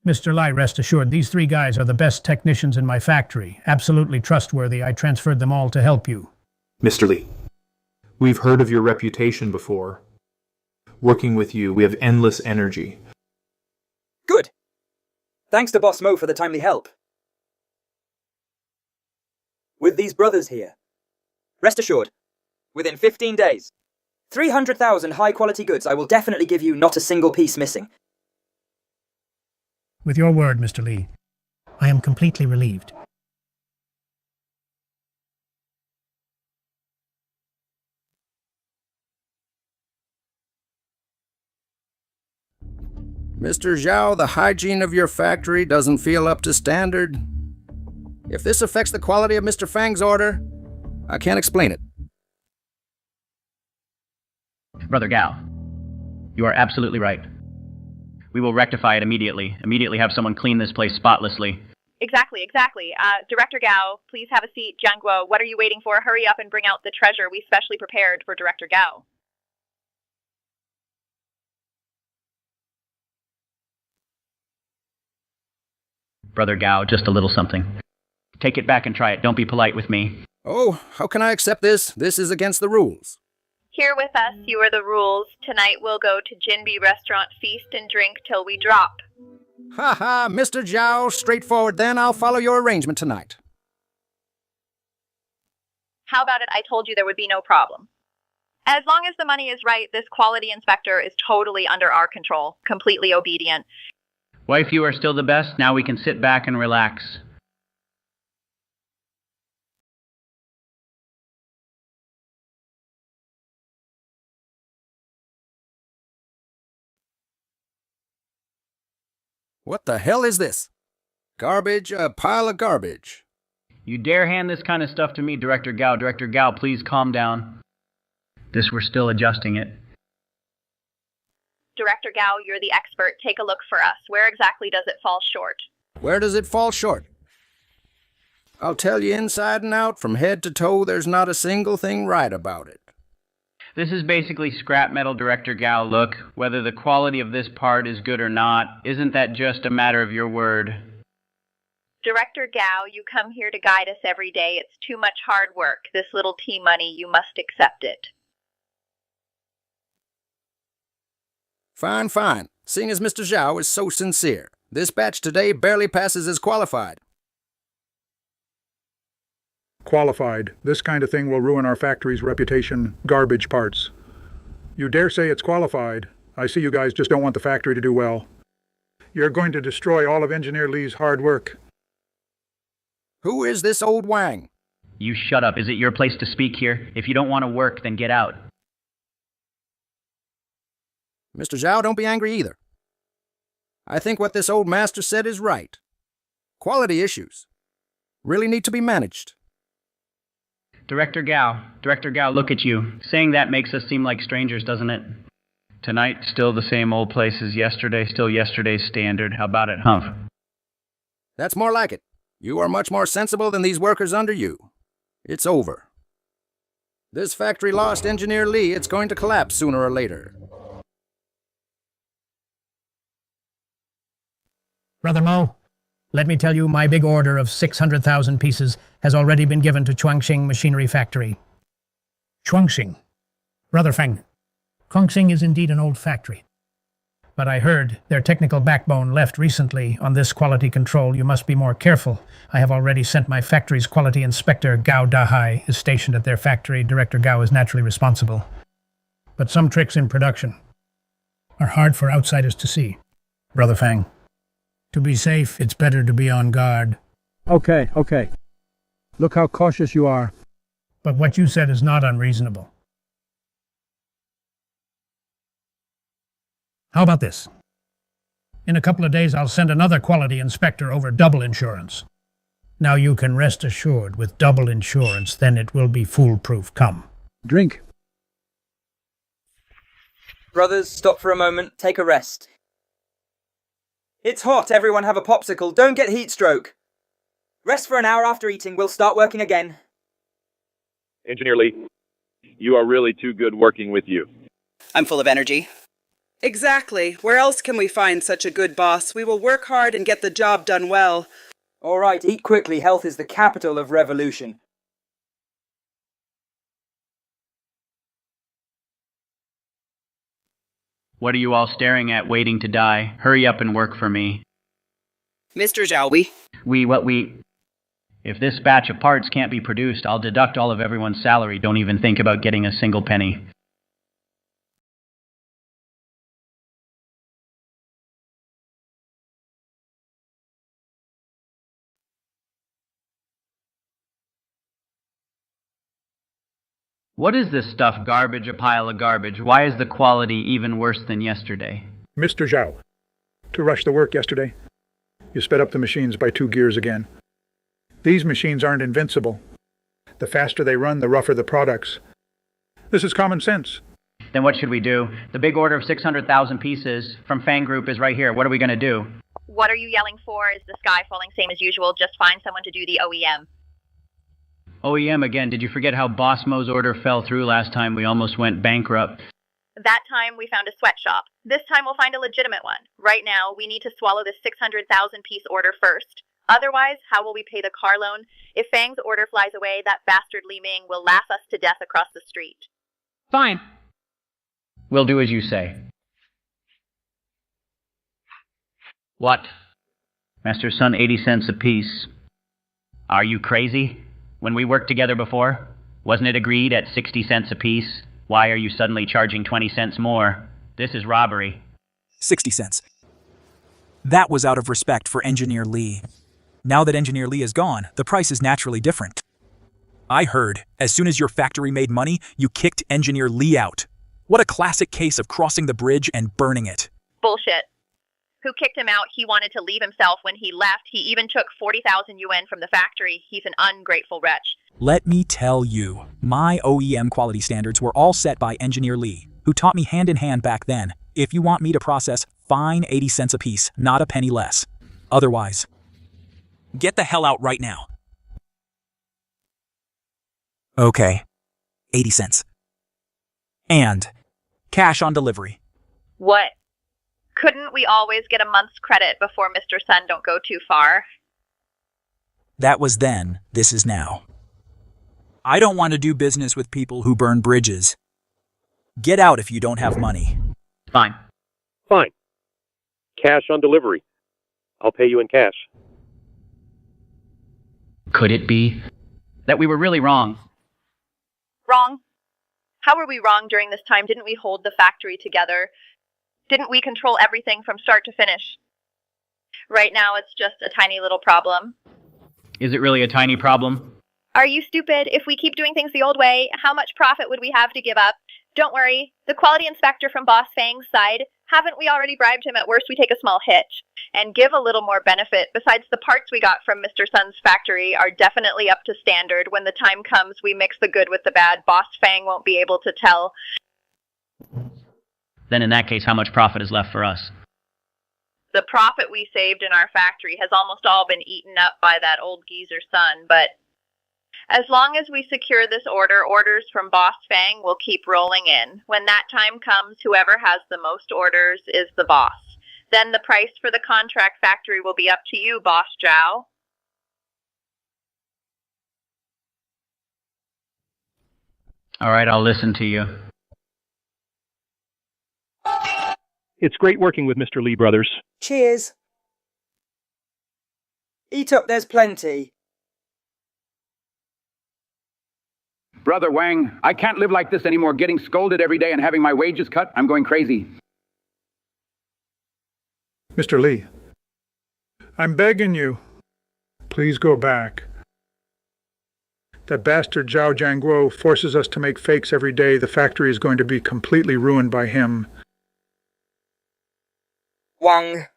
Mr. Lai, rest assured, these 3 guys are the best technicians in my factory. Absolutely trustworthy. I transferred them all to help you. Mr. Lee, we've heard of your reputation before. Working with you, we have endless energy. Good. Thanks to Boss Mo for the timely help. With these brothers here, rest assured, within 15 days, 300,000 high-quality goods I will definitely give you, not a single piece missing. With your word, Mr. Lee, I am completely relieved. Mr. Zhao, the hygiene of your factory doesn't feel up to standard. If this affects the quality of Mr. Fang's order, I can't explain it. Brother Gao, you are absolutely right. We will rectify it immediately. Immediately have someone clean this place spotlessly. Exactly. Director Gao, please have a seat. Jianguo, what are you waiting for? Hurry up and bring out the treasure we specially prepared for Director Gao. Brother Gao, just a little something. Take it back and try it. Don't be polite with me. Oh, how can I accept this? This is against the rules. Here with us, you are the rules. Tonight we'll go to Jinbi Restaurant, feast and drink till we drop. Ha ha, Mr. Zhao, straightforward then. I'll follow your arrangement tonight. How about it? I told you there would be no problem. As long as the money is right, this quality inspector is totally under our control, completely obedient. Wife, you are still the best. Now we can sit back and relax. What the hell is this? Garbage, a pile of garbage. You dare hand this kind of stuff to me, Director Gao. Director Gao, please calm down. We're still adjusting it. Director Gao, you're the expert. Take a look for us. Where exactly does it fall short? Where does it fall short? I'll tell you inside and out, from head to toe, there's not a single thing right about it. This is basically scrap metal, Director Gao. Look, whether the quality of this part is good or not, isn't that just a matter of your word? Director Gao, you come here to guide us every day. It's too much hard work. This little tea money, you must accept it. Fine, fine. Seeing as Mr. Zhao is so sincere, this batch today barely passes as qualified. Qualified. This kind of thing will ruin our factory's reputation. Garbage parts. You dare say it's qualified? I see you guys just don't want the factory to do well. You're going to destroy all of Engineer Lee's hard work. Who is this old Wang? You shut up. Is it your place to speak here? If you don't want to work, then get out. Mr. Zhao, don't be angry either. I think what this old master said is right. Quality issues really need to be managed. Director Gao, look at you. Saying that makes us seem like strangers, doesn't it? Tonight, still the same old place as yesterday, still yesterday's standard. How about it, Humph? That's more like it. You are much more sensible than these workers under you. It's over. This factory lost Engineer Lee. It's going to collapse sooner or later. Brother Mo, let me tell you my big order of 600,000 pieces has already been given to Chuangxing Machinery Factory. Chuangxing? Brother Feng, Chuangxing is indeed an old factory. But I heard their technical backbone left recently on this quality control. You must be more careful. I have already sent my factory's quality inspector, Gao Dahai, is stationed at their factory. Director Gao is naturally responsible. But some tricks in production are hard for outsiders to see. Brother Feng, to be safe, it's better to be on guard. Okay. Look how cautious you are. But what you said is not unreasonable. How about this? In a couple of days, I'll send another quality inspector over double insurance. Now you can rest assured, with double insurance, then it will be foolproof. Come. Drink. Brothers, stop for a moment. Take a rest. It's hot. Everyone have a popsicle. Don't get heat stroke. Rest for an hour after eating. We'll start working again. Engineer Lee, you are really too good working with you. I'm full of energy. Exactly. Where else can we find such a good boss? We will work hard and get the job done well. All right, eat quickly. Health is the capital of revolution. What are you all staring at, waiting to die? Hurry up and work for me. Mr. Zhao, we... If this batch of parts can't be produced, I'll deduct all of everyone's salary. Don't even think about getting a single penny. What is this stuff? Garbage, a pile of garbage. Why is the quality even worse than yesterday? Mr. Zhao, to rush the work yesterday, you sped up the machines by 2 gears again. These machines aren't invincible. The faster they run, the rougher the products. This is common sense. Then what should we do? The big order of 600,000 pieces from Fang Group is right here. What are we going to do? What are you yelling for? Is the sky falling same as usual? Just find someone to do the OEM. OEM again. Did you forget how Boss Mo's order fell through last time? We almost went bankrupt. That time we found a sweatshop. This time we'll find a legitimate one. Right now, we need to swallow this 600,000 piece order first. Otherwise, how will we pay the car loan? If Fang's order flies away, that bastard Li Ming will laugh us to death across the street. Fine. We'll do as you say. What? Master Sun, 80 cents apiece. Are you crazy? When we worked together before, wasn't it agreed at 60 cents apiece? Why are you suddenly charging 20 cents more? This is robbery. 60 cents. That was out of respect for Engineer Li. Now that Engineer Li is gone, the price is naturally different. I heard, as soon as your factory made money, you kicked Engineer Li out. What a classic case of crossing the bridge and burning it. Bullshit. Who kicked him out? He wanted to leave himself when he left. He even took 40,000 yuan from the factory. He's an ungrateful wretch. Let me tell you, my OEM quality standards were all set by Engineer Li, who taught me hand in hand back then. If you want me to process, fine 80 cents a piece, not a penny less. Otherwise, get the hell out right now. Okay, 80 cents. And cash on delivery. What? Couldn't we always get a month's credit before Mr. Sun don't go too far? That was then, this is now. I don't want to do business with people who burn bridges. Get out if you don't have money. Fine. Fine. Cash on delivery. I'll pay you in cash. Could it be that we were really wrong? Wrong? How were we wrong during this time? Didn't we hold the factory together? Didn't we control everything from start to finish? Right now, it's just a tiny little problem. Is it really a tiny problem? Are you stupid? If we keep doing things the old way, how much profit would we have to give up? Don't worry. The quality inspector from Boss Fang's side, haven't we already bribed him? At worst, we take a small hitch and give a little more benefit. Besides, the parts we got from Mr. Sun's factory are definitely up to standard. When the time comes, we mix the good with the bad. Boss Fang won't be able to tell. Then in that case, how much profit is left for us? The profit we saved in our factory has almost all been eaten up by that old geezer Sun, but as long as we secure this order, orders from Boss Fang will keep rolling in. When that time comes, whoever has the most orders is the boss. Then the price for the contract factory will be up to you, Boss Zhao. All right, I'll listen to you. It's great working with Mr. Li brothers. Cheers. Eat up, there's plenty. Brother Wang, I can't live like this anymore, getting scolded every day and having my wages cut. I'm going crazy. Mr. Li, I'm begging you. Please go back. That bastard Zhao Jianguo forces us to make fakes every day. The factory is going to be completely ruined by him. Wang.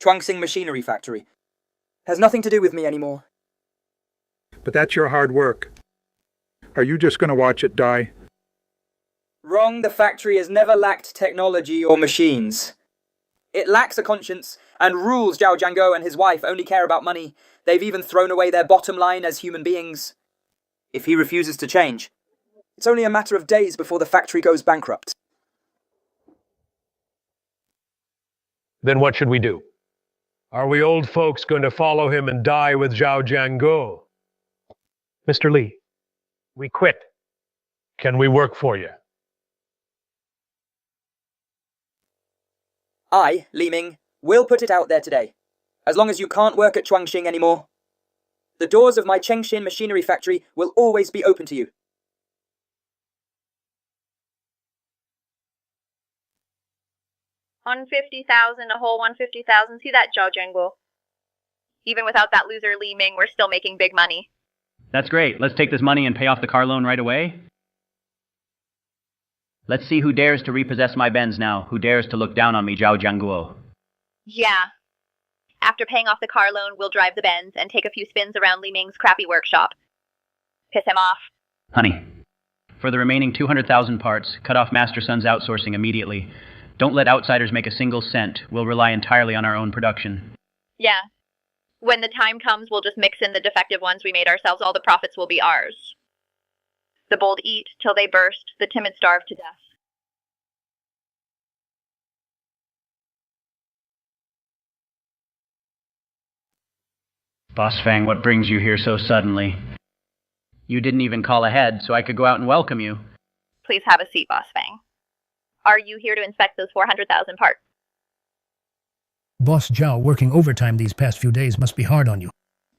Chuangxing Machinery Factory. Has nothing to do with me anymore. But that's your hard work. Are you just going to watch it die? Wrong. The factory has never lacked technology or machines. It lacks a conscience, and rules Zhao Jianguo and his wife only care about money. They've even thrown away their bottom line as human beings. If he refuses to change, it's only a matter of days before the factory goes bankrupt. Then what should we do? Are we old folks going to follow him and die with Zhao Jianguo? Mr. Li, we quit. Can we work for you? I, Li Ming, will put it out there today. As long as you can't work at Chuangxing anymore, the doors of my Chengxin Machinery Factory will always be open to you. $150,000, a whole $150,000. See that, Zhao Jianguo? Even without that loser Li Ming, we're still making big money. That's great. Let's take this money and pay off the car loan right away. Let's see who dares to repossess my Benz now. Who dares to look down on me, Zhao Jianguo? Yeah. After paying off the car loan, we'll drive the Benz and take a few spins around Li Ming's crappy workshop. Piss him off. Honey, For the remaining 200,000 parts, cut off Master Sun's outsourcing immediately. Don't let outsiders make a single cent. We'll rely entirely on our own production. Yeah. When the time comes, we'll just mix in the defective ones we made ourselves. All the profits will be ours. The bold eat till they burst, the timid starve to death. Boss Fang, what brings you here so suddenly? You didn't even call ahead, so I could go out and welcome you. Please have a seat, Boss Fang. Are you here to inspect those 400,000 parts? Boss Zhao working overtime these past few days must be hard on you.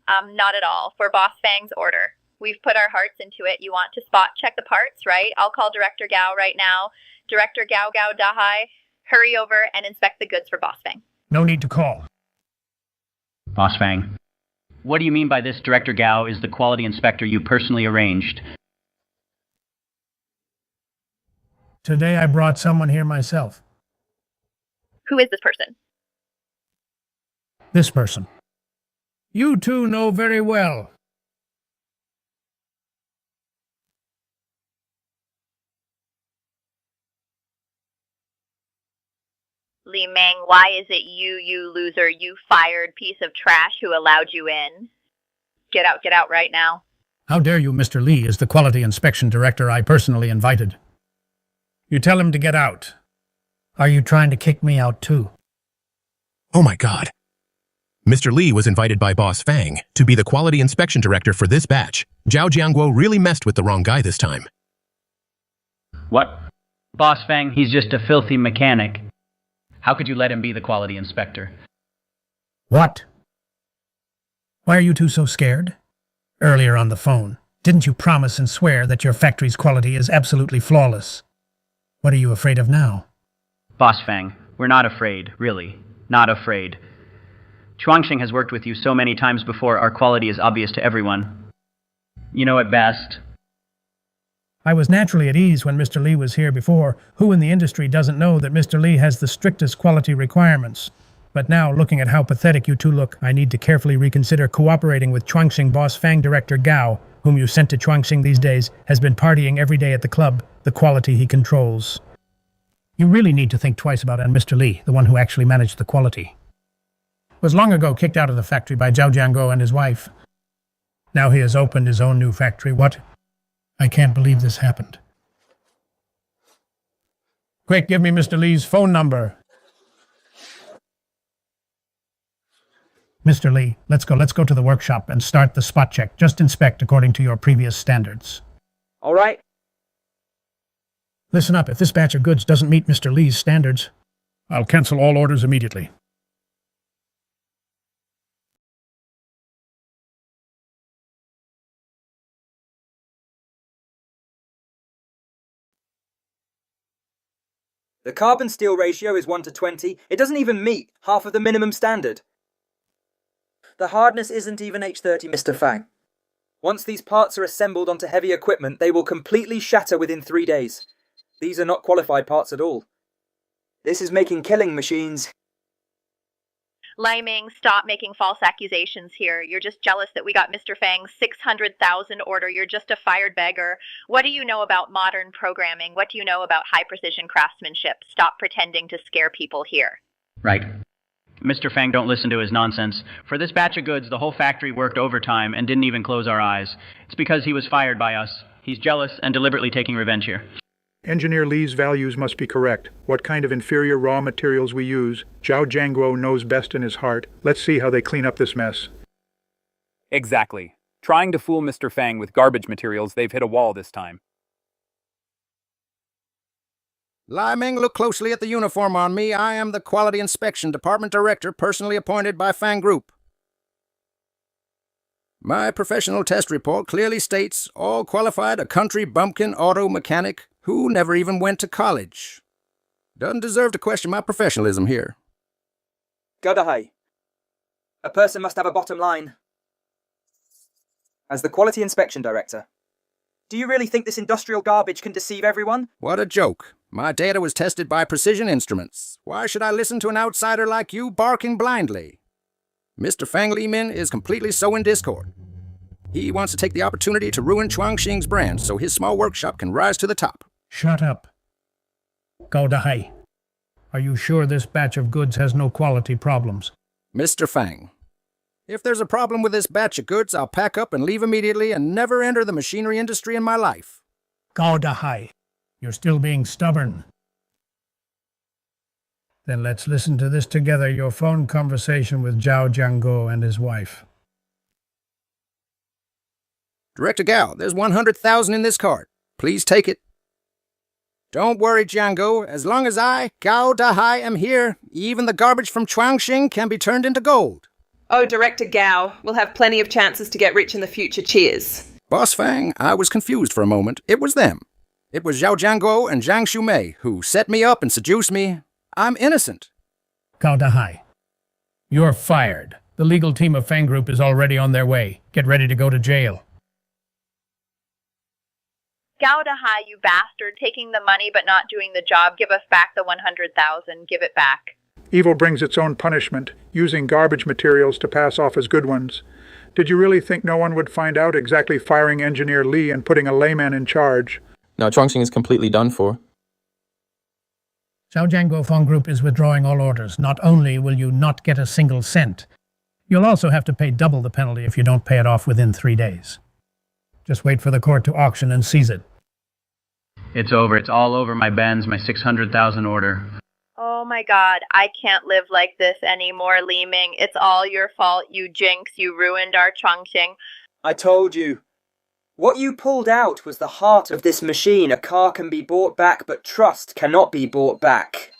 Not at all. For Boss Fang's order. We've put our hearts into it. You want to spot check the parts, right? I'll call Director Gao right now. Director Gao Dahai, hurry over and inspect the goods for Boss Fang. No need to call. Boss Fang, what do you mean by this Director Gao is the quality inspector you personally arranged? Today I brought someone here myself. Who is this person? This person. You two know very well. Li Ming, why is it you loser, you fired piece of trash who allowed you in? Get out right now. How dare you, Mr. Li is the quality inspection director I personally invited. You tell him to get out. Are you trying to kick me out too? Oh my god. Mr. Li was invited by Boss Fang to be the quality inspection director for this batch. Zhao Jianguo really messed with the wrong guy this time. What? Boss Fang, he's just a filthy mechanic. How could you let him be the quality inspector? What? Why are you two so scared? Earlier on the phone, didn't you promise and swear that your factory's quality is absolutely flawless? What are you afraid of now? Boss Fang, we're not afraid, really. Not afraid. Chuangxing has worked with you so many times before, our quality is obvious to everyone. You know it best. I was naturally at ease when Mr. Li was here before. Who in the industry doesn't know that Mr. Li has the strictest quality requirements? But now, looking at how pathetic you two look, I need to carefully reconsider cooperating with Chuangxing Boss Fang Director Gao, whom you sent to Chuangxing these days, has been partying every day at the club, the quality he controls. You really need to think twice about it, and Mr. Li, the one who actually managed the quality, was long ago kicked out of the factory by Zhao Jianguo and his wife. Now he has opened his own new factory. What? I can't believe this happened. Quick, give me Mr. Li's phone number. Mr. Li, let's go to the workshop and start the spot check. Just inspect according to your previous standards. All right. Listen up, if this batch of goods doesn't meet Mr. Li's standards, I'll cancel all orders immediately. The carbon steel ratio is 1 to 20. It doesn't even meet half of the minimum standard. The hardness isn't even H30, Mr. Fang. Once these parts are assembled onto heavy equipment, they will completely shatter within 3 days. These are not qualified parts at all. This is making killing machines. Li Ming, stop making false accusations here. You're just jealous that we got Mr. Fang's 600,000 order. You're just a fired beggar. What do you know about modern programming? What do you know about high-precision craftsmanship? Stop pretending to scare people here. Right. Mr. Fang, don't listen to his nonsense. For this batch of goods, the whole factory worked overtime and didn't even close our eyes. It's because he was fired by us. He's jealous and deliberately taking revenge here. Engineer Li's values must be correct. What kind of inferior raw materials we use, Zhao Jianguo knows best in his heart. Let's see how they clean up this mess. Exactly. Trying to fool Mr. Fang with garbage materials, they've hit a wall this time. Li Ming, look closely at the uniform on me. I am the Quality Inspection Department Director, personally appointed by Fang Group. My professional test report clearly states all qualified a country bumpkin auto mechanic who never even went to college. Doesn't deserve to question my professionalism here. Gadahai. A person must have a bottom line. As the Quality Inspection Director, do you really think this industrial garbage can deceive everyone? What a joke. My data was tested by precision instruments. Why should I listen to an outsider like you barking blindly? Mr. Fang Li Min is completely so in discord. He wants to take the opportunity to ruin Chuangxing's brand so his small workshop can rise to the top. Shut up. Gao Dahai, are you sure this batch of goods has no quality problems? Mr. Fang, if there's a problem with this batch of goods, I'll pack up and leave immediately and never enter the machinery industry in my life. Gao Dahai, you're still being stubborn. Then let's listen to this together, your phone conversation with Zhao Jianguo and his wife. Director Gao, there's 100,000 in this card. Please take it. Don't worry, Jianguo. As long as I, Gao Dahai, am here, even the garbage from Chuangxing can be turned into gold. Oh, Director Gao, we'll have plenty of chances to get rich in the future. Cheers. Boss Fang, I was confused for a moment. It was them. It was Zhao Jianguo and Zhang Shumei who set me up and seduced me. I'm innocent. Gao Dahai, you're fired. The legal team of Fang Group is already on their way. Get ready to go to jail. Gao Dahai, you bastard, taking the money but not doing the job. Give us back the 100,000. Give it back. Evil brings its own punishment, using garbage materials to pass off as good ones. Did you really think no one would find out exactly firing Engineer Li and putting a layman in charge? No, Chuangxing is completely done for. Zhao Jianguo Fang Group is withdrawing all orders. Not only will you not get a single cent, you'll also have to pay double the penalty if you don't pay it off within 3 days. Just wait for the court to auction and seize it. It's over. It's all over my Benz, my 600,000 order. Oh my god, I can't live like this anymore, Li Ming. It's all your fault, you jinx. You ruined our Chuangxing. I told you. What you pulled out was the heart of this machine. A car can be bought back, but trust cannot be bought back.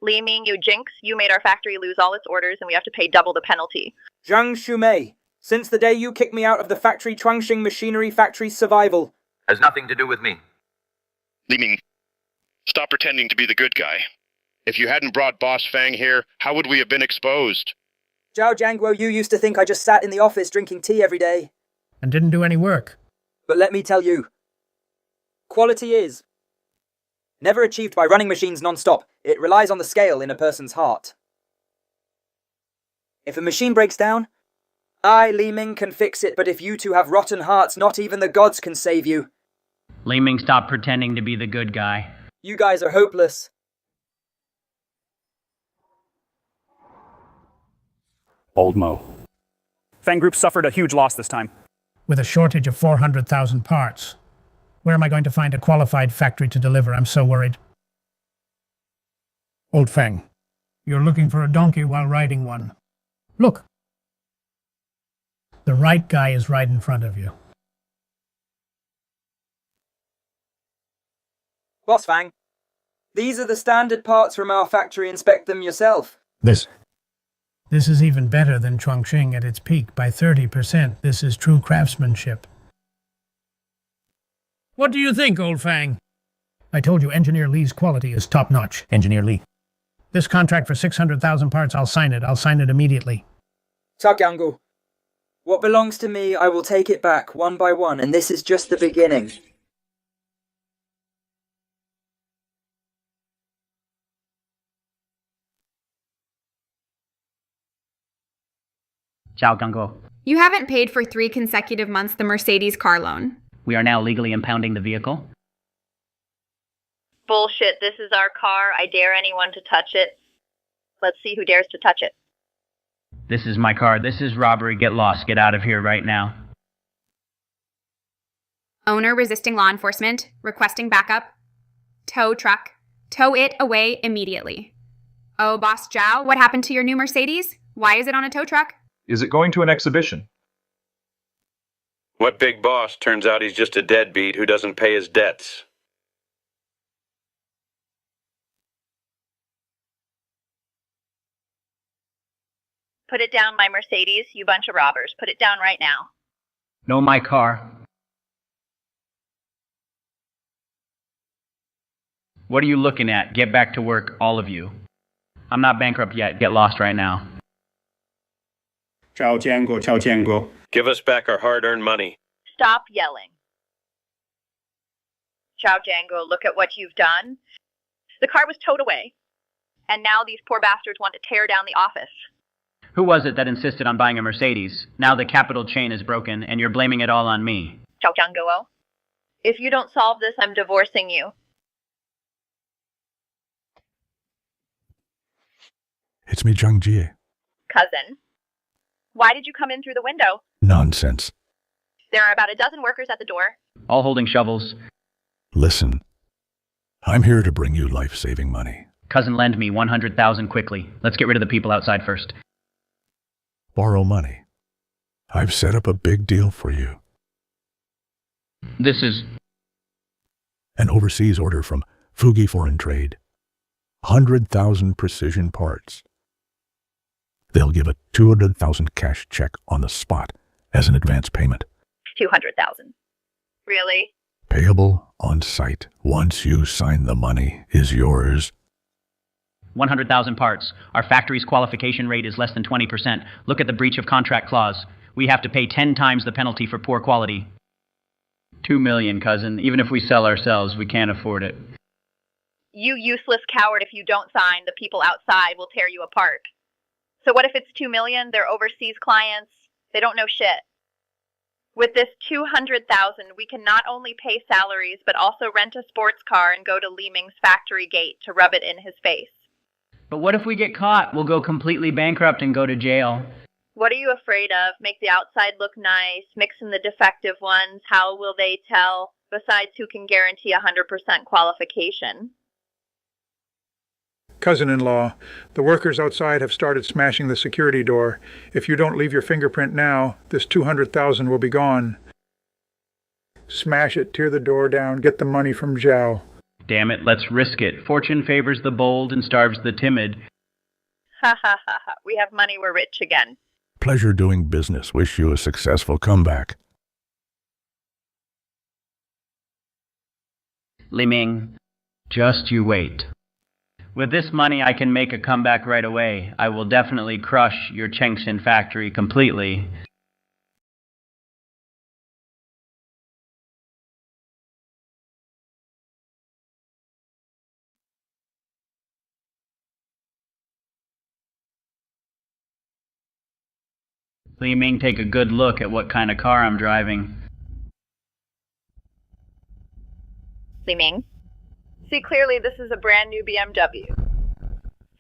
Li Ming, you jinx. You made our factory lose all its orders and we have to pay double the penalty. Zhang Shumei, since the day you kicked me out of the factory, Chuangxing Machinery Factory's survival has nothing to do with me. Li Ming, stop pretending to be the good guy. If you hadn't brought Boss Fang here, how would we have been exposed? Zhao Jianguo, you used to think I just sat in the office drinking tea every day. And didn't do any work. But let me tell you, quality is never achieved by running machines non-stop. It relies on the scale in a person's heart. If a machine breaks down, I, Li Ming, can fix it, but if you two have rotten hearts, not even the gods can save you. Li Ming, stop pretending to be the good guy. You guys are hopeless. Old Mo. Fang Group suffered a huge loss this time. With a shortage of 400,000 parts. Where am I going to find a qualified factory to deliver? I'm so worried. Old Fang, you're looking for a donkey while riding one. Look. The right guy is right in front of you. Boss Fang, these are the standard parts from our factory. Inspect them yourself. This is even better than Chuangxing at its peak by 30%. This is true craftsmanship. What do you think, Old Fang? I told you Engineer Li's quality is top-notch. Engineer Li. This contract for 600,000 parts, I'll sign it. I'll sign it immediately. Zhao Jianguo, what belongs to me, I will take it back one by one, and this is just the beginning. Zhao Jianguo. You haven't paid for 3 consecutive months the Mercedes car loan. We are now legally impounding the vehicle. Bullshit, this is our car. I dare anyone to touch it. Let's see who dares to touch it. This is my car. This is robbery. Get lost. Get out of here right now. Owner resisting law enforcement, requesting backup. Tow truck. Tow it away immediately. Oh, Boss Zhao, what happened to your new Mercedes? Why is it on a tow truck? Is it going to an exhibition? What big boss? Turns out he's just a deadbeat who doesn't pay his debts. Put it down, my Mercedes, you bunch of robbers. Put it down right now. No, my car. What are you looking at? Get back to work, all of you. I'm not bankrupt yet. Get lost right now. Zhao Jianguo. Give us back our hard-earned money. Stop yelling. Zhao Jianguo, look at what you've done. The car was towed away. And now these poor bastards want to tear down the office. Who was it that insisted on buying a Mercedes? Now the capital chain is broken, and you're blaming it all on me. Xiao Jiangguo. If you don't solve this, I'm divorcing you. It's me, Zhang Jie. Cousin. Why did you come in through the window? Nonsense. There are about a dozen workers at the door. All holding shovels. Listen, I'm here to bring you life-saving money. Cousin, lend me 100,000 quickly. Let's get rid of the people outside first. Borrow money. I've set up a big deal for you. This is... An overseas order from Fugi Foreign Trade. 100,000 precision parts. They'll give a 200,000 cash check on the spot as an advance payment. 200,000. Really? Payable on site. Once you sign the money is yours. 100,000 parts. Our factory's qualification rate is less than 20%. Look at the breach of contract clause. We have to pay 10 times the penalty for poor quality. 2 million, cousin. Even if we sell ourselves, we can't afford it. You useless coward, if you don't sign, the people outside will tear you apart. So what if it's 2 million? They're overseas clients. They don't know shit. With this 200,000, we can not only pay salaries, but also rent a sports car and go to Li Ming's factory gate to rub it in his face. But what if we get caught? We'll go completely bankrupt and go to jail. What are you afraid of? Make the outside look nice, mix in the defective ones. How will they tell? Besides, who can guarantee 100% qualification? Cousin-in-law, the workers outside have started smashing the security door. If you don't leave your fingerprint now, this 200,000 will be gone. Smash it, tear the door down, get the money from Zhao. Damn it, let's risk it. Fortune favors the bold and starves the timid. Ha ha ha ha. We have money, we're rich again. Pleasure doing business. Wish you a successful comeback. Li Ming, just you wait. With this money, I can make a comeback right away. I will definitely crush your Chengxin factory completely. Li Ming, take a good look at what kind of car I'm driving. Li Ming? See, clearly this is a brand new BMW.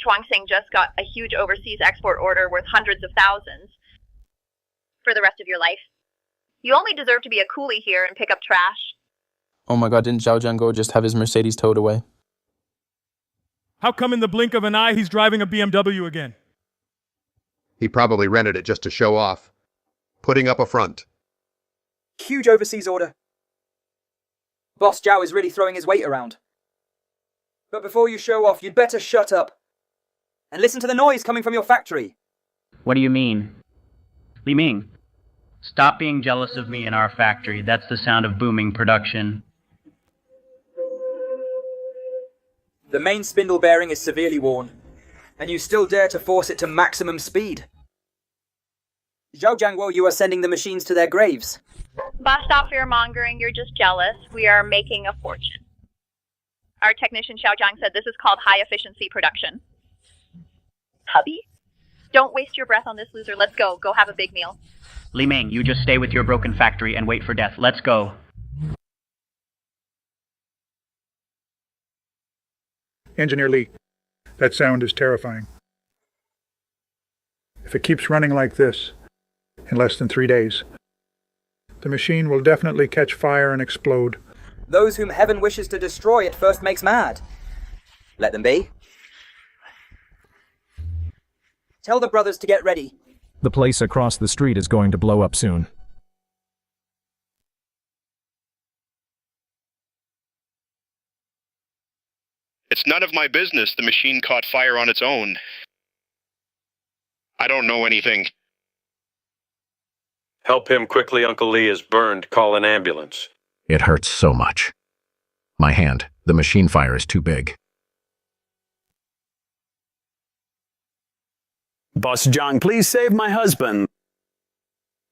Chuangxing just got a huge overseas export order worth hundreds of thousands for the rest of your life. You only deserve to be a coolie here and pick up trash. Oh my god, didn't Zhao Jiangguo just have his Mercedes towed away? How come in the blink of an eye he's driving a BMW again? He probably rented it just to show off. Putting up a front. Huge overseas order. Boss Zhao is really throwing his weight around. But before you show off, you'd better shut up. And listen to the noise coming from your factory. What do you mean? Li Ming, stop being jealous of me in our factory. That's the sound of booming production. The main spindle bearing is severely worn, and you still dare to force it to maximum speed. Zhao Jiangguo, you are sending the machines to their graves. Boss, stop fear-mongering. You're just jealous. We are making a fortune. Our technician Xiao Jiang said this is called high-efficiency production. Hubby? Don't waste your breath on this loser. Let's go. Go have a big meal. Li Ming, you just stay with your broken factory and wait for death. Let's go. Engineer Li, that sound is terrifying. If it keeps running like this, in less than 3 days, the machine will definitely catch fire and explode. Those whom heaven wishes to destroy it first makes mad. Let them be. Tell the brothers to get ready. The place across the street is going to blow up soon. It's none of my business the machine caught fire on its own. I don't know anything. Help him quickly, Uncle Lee is burned. Call an ambulance. It hurts so much. My hand. The machine fire is too big. Boss Zhang, please save my husband.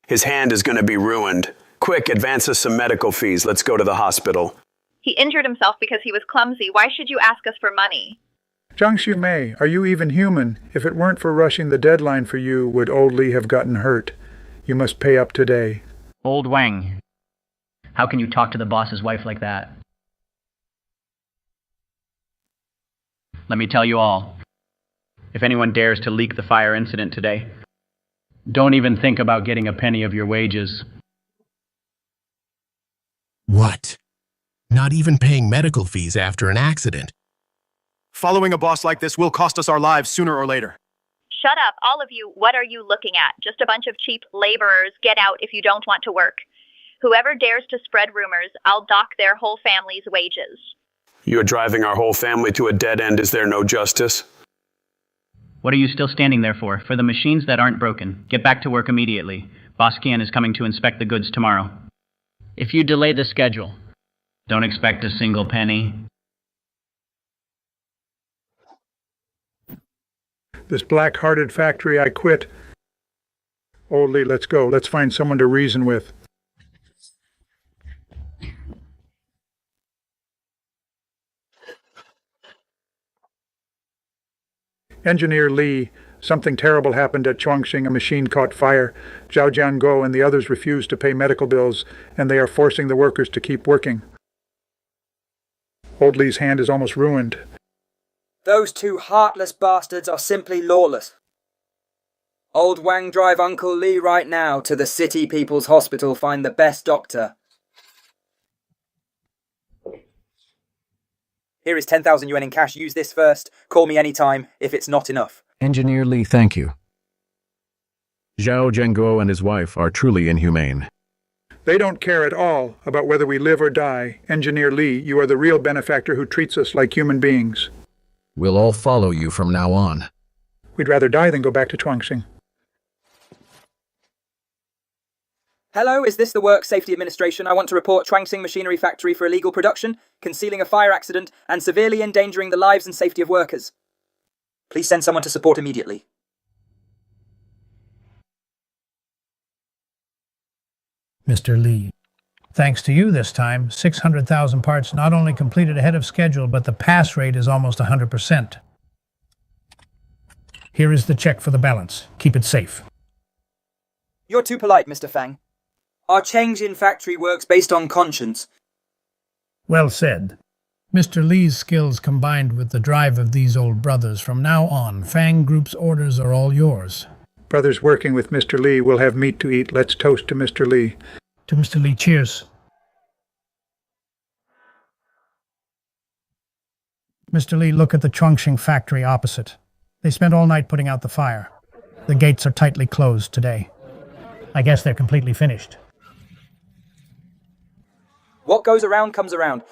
His hand is going to be ruined. Quick, advance us some medical fees. Let's go to the hospital. He injured himself because he was clumsy. Why should you ask us for money? Jiangxu Mei, are you even human? If it weren't for rushing the deadline for you, would old Li have gotten hurt? You must pay up today. Old Wang, how can you talk to the boss's wife like that? Let me tell you all. If anyone dares to leak the fire incident today, don't even think about getting a penny of your wages. What? Not even paying medical fees after an accident. Following a boss like this will cost us our lives sooner or later. Shut up, all of you. What are you looking at? Just a bunch of cheap laborers. Get out if you don't want to work. Whoever dares to spread rumors, I'll dock their whole family's wages. You're driving our whole family to a dead end. Is there no justice? What are you still standing there for? For the machines that aren't broken. Get back to work immediately. Boss Kian is coming to inspect the goods tomorrow. If you delay the schedule, don't expect a single penny. This black-hearted factory, I quit. Old Li, let's go. Let's find someone to reason with. Engineer Li, something terrible happened at Chuangxing. A machine caught fire. Zhao Jianguo and the others refused to pay medical bills, and they are forcing the workers to keep working. Old Li's hand is almost ruined. Those two heartless bastards are simply lawless. Old Wang, drive Uncle Li right now to the City People's Hospital. Find the best doctor. Here is 10,000 yuan in cash. Use this first. Call me anytime if it's not enough. Engineer Li, thank you. Zhao Jianguo and his wife are truly inhumane. They don't care at all about whether we live or die. Engineer Li, you are the real benefactor who treats us like human beings. We'll all follow you from now on. We'd rather die than go back to Chuangxing. Hello, is this the Work Safety Administration? I want to report Chuangxing Machinery Factory for illegal production, concealing a fire accident, and severely endangering the lives and safety of workers. Please send someone to support immediately. Mr. Li, thanks to you this time, 600,000 parts not only completed ahead of schedule, but the pass rate is almost 100%. Here is the check for the balance. Keep it safe. You're too polite, Mr. Fang. Our Chengxin factory works based on conscience. Well said. Mr. Li's skills combined with the drive of these old brothers, from now on, Fang Group's orders are all yours. Brothers working with Mr. Li will have meat to eat. Let's toast to Mr. Li. To Mr. Li, cheers. Mr. Li, look at the Chuangxing factory opposite. They spent all night putting out the fire. The gates are tightly closed today. I guess they're completely finished. What goes around comes around.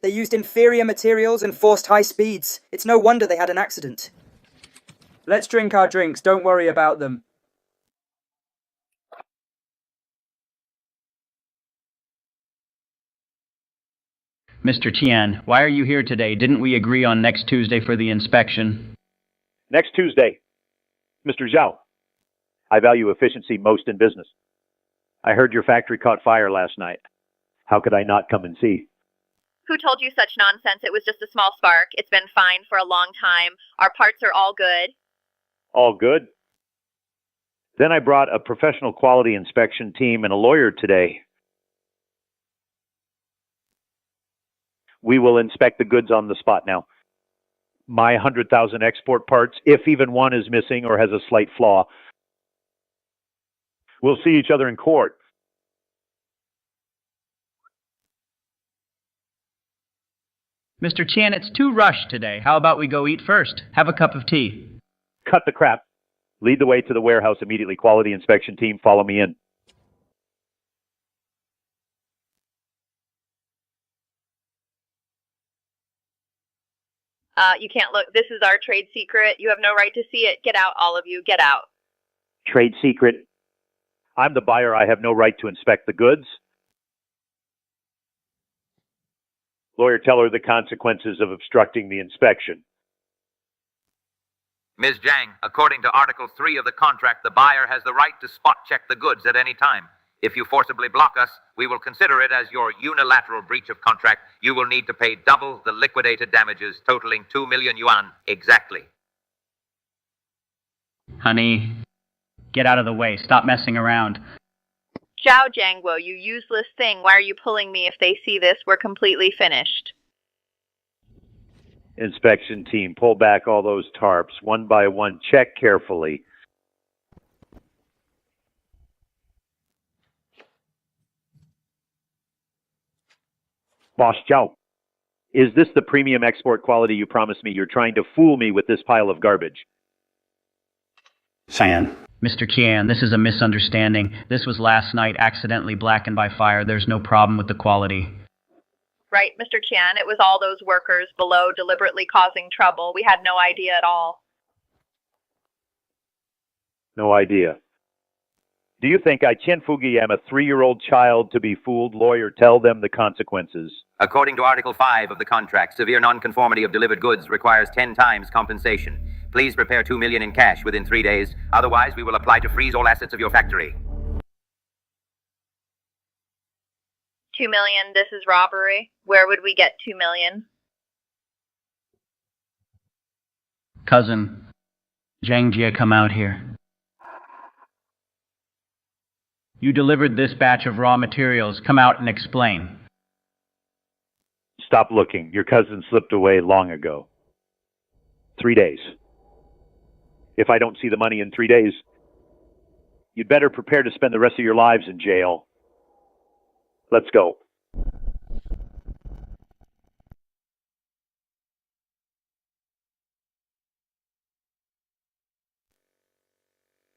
They used inferior materials and forced high speeds. It's no wonder they had an accident. Let's drink our drinks. Don't worry about them. Mr. Tian, why are you here today? Didn't we agree on next Tuesday for the inspection? Next Tuesday. Mr. Zhao, I value efficiency most in business. I heard your factory caught fire last night. How could I not come and see? Who told you such nonsense? It was just a small spark. It's been fine for a long time. Our parts are all good. All good? Then I brought a professional quality inspection team and a lawyer today. We will inspect the goods on the spot now. My 100,000 export parts, if even one is missing or has a slight flaw. We'll see each other in court. Mr. Tian, it's too rushed today. How about we go eat first? Have a cup of tea. Cut the crap. Lead the way to the warehouse immediately. Quality inspection team, follow me in. You can't look. This is our trade secret. You have no right to see it. Get out, all of you. Get out. Trade secret. I'm the buyer. I have no right to inspect the goods. Lawyer, tell her the consequences of obstructing the inspection. Ms. Zhang, according to Article 3 of the contract, the buyer has the right to spot check the goods at any time. If you forcibly block us, we will consider it as your unilateral breach of contract. You will need to pay double the liquidated damages totaling 2 million yuan exactly. Honey, get out of the way. Stop messing around. Zhao Jianguo, you useless thing. Why are you pulling me? If they see this, we're completely finished. Inspection team, pull back all those tarps one by one. Check carefully. Boss Zhao, is this the premium export quality you promised me? You're trying to fool me with this pile of garbage. Cyan. Mr. Qian, this is a misunderstanding. This was last night accidentally blackened by fire. There's no problem with the quality. Right, Mr. Qian, it was all those workers below deliberately causing trouble. We had no idea at all. No idea. Do you think I, Chen Fugi, am a 3-year-old child to be fooled? Lawyer, tell them the consequences. According to Article 5 of the contract, severe nonconformity of delivered goods requires 10 times compensation. Please prepare 2 million in cash within 3 days. Otherwise, we will apply to freeze all assets of your factory. 2 million, this is robbery. Where would we get 2 million? Cousin, Zhang Jie, come out here. You delivered this batch of raw materials. Come out and explain. Stop looking. Your cousin slipped away long ago. 3 days. If I don't see the money in 3 days, you'd better prepare to spend the rest of your lives in jail. Let's go.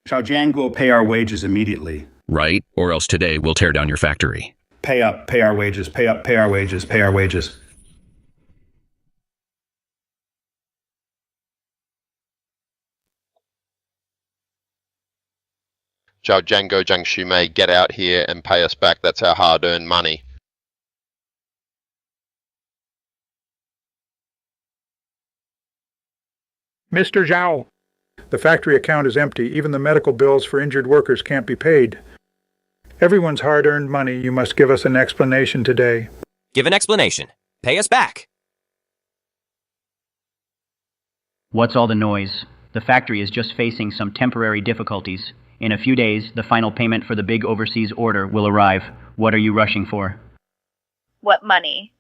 Shall Jianguo pay our wages immediately? Right, or else today we'll tear down your factory. Pay up, pay our wages, pay up, pay our wages, pay our wages. Zhao Jianguo, Zhang Shumei, get out here and pay us back. That's our hard-earned money. Mr. Zhao, the factory account is empty. Even the medical bills for injured workers can't be paid. Everyone's hard-earned money. You must give us an explanation today. Give an explanation. Pay us back. What's all the noise? The factory is just facing some temporary difficulties. In a few days, the final payment for the big overseas order will arrive. What are you rushing for? What money?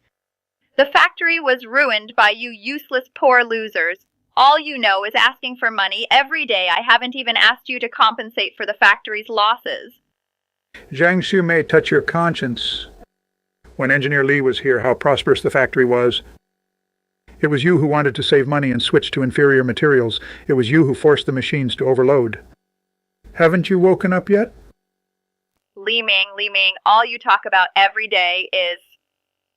The factory was ruined by you useless poor losers. All you know is asking for money every day. I haven't even asked you to compensate for the factory's losses. Zhang Xu may touch your conscience. When Engineer Li was here, how prosperous the factory was. It was you who wanted to save money and switch to inferior materials. It was you who forced the machines to overload. Haven't you woken up yet? Li Ming, all you talk about every day is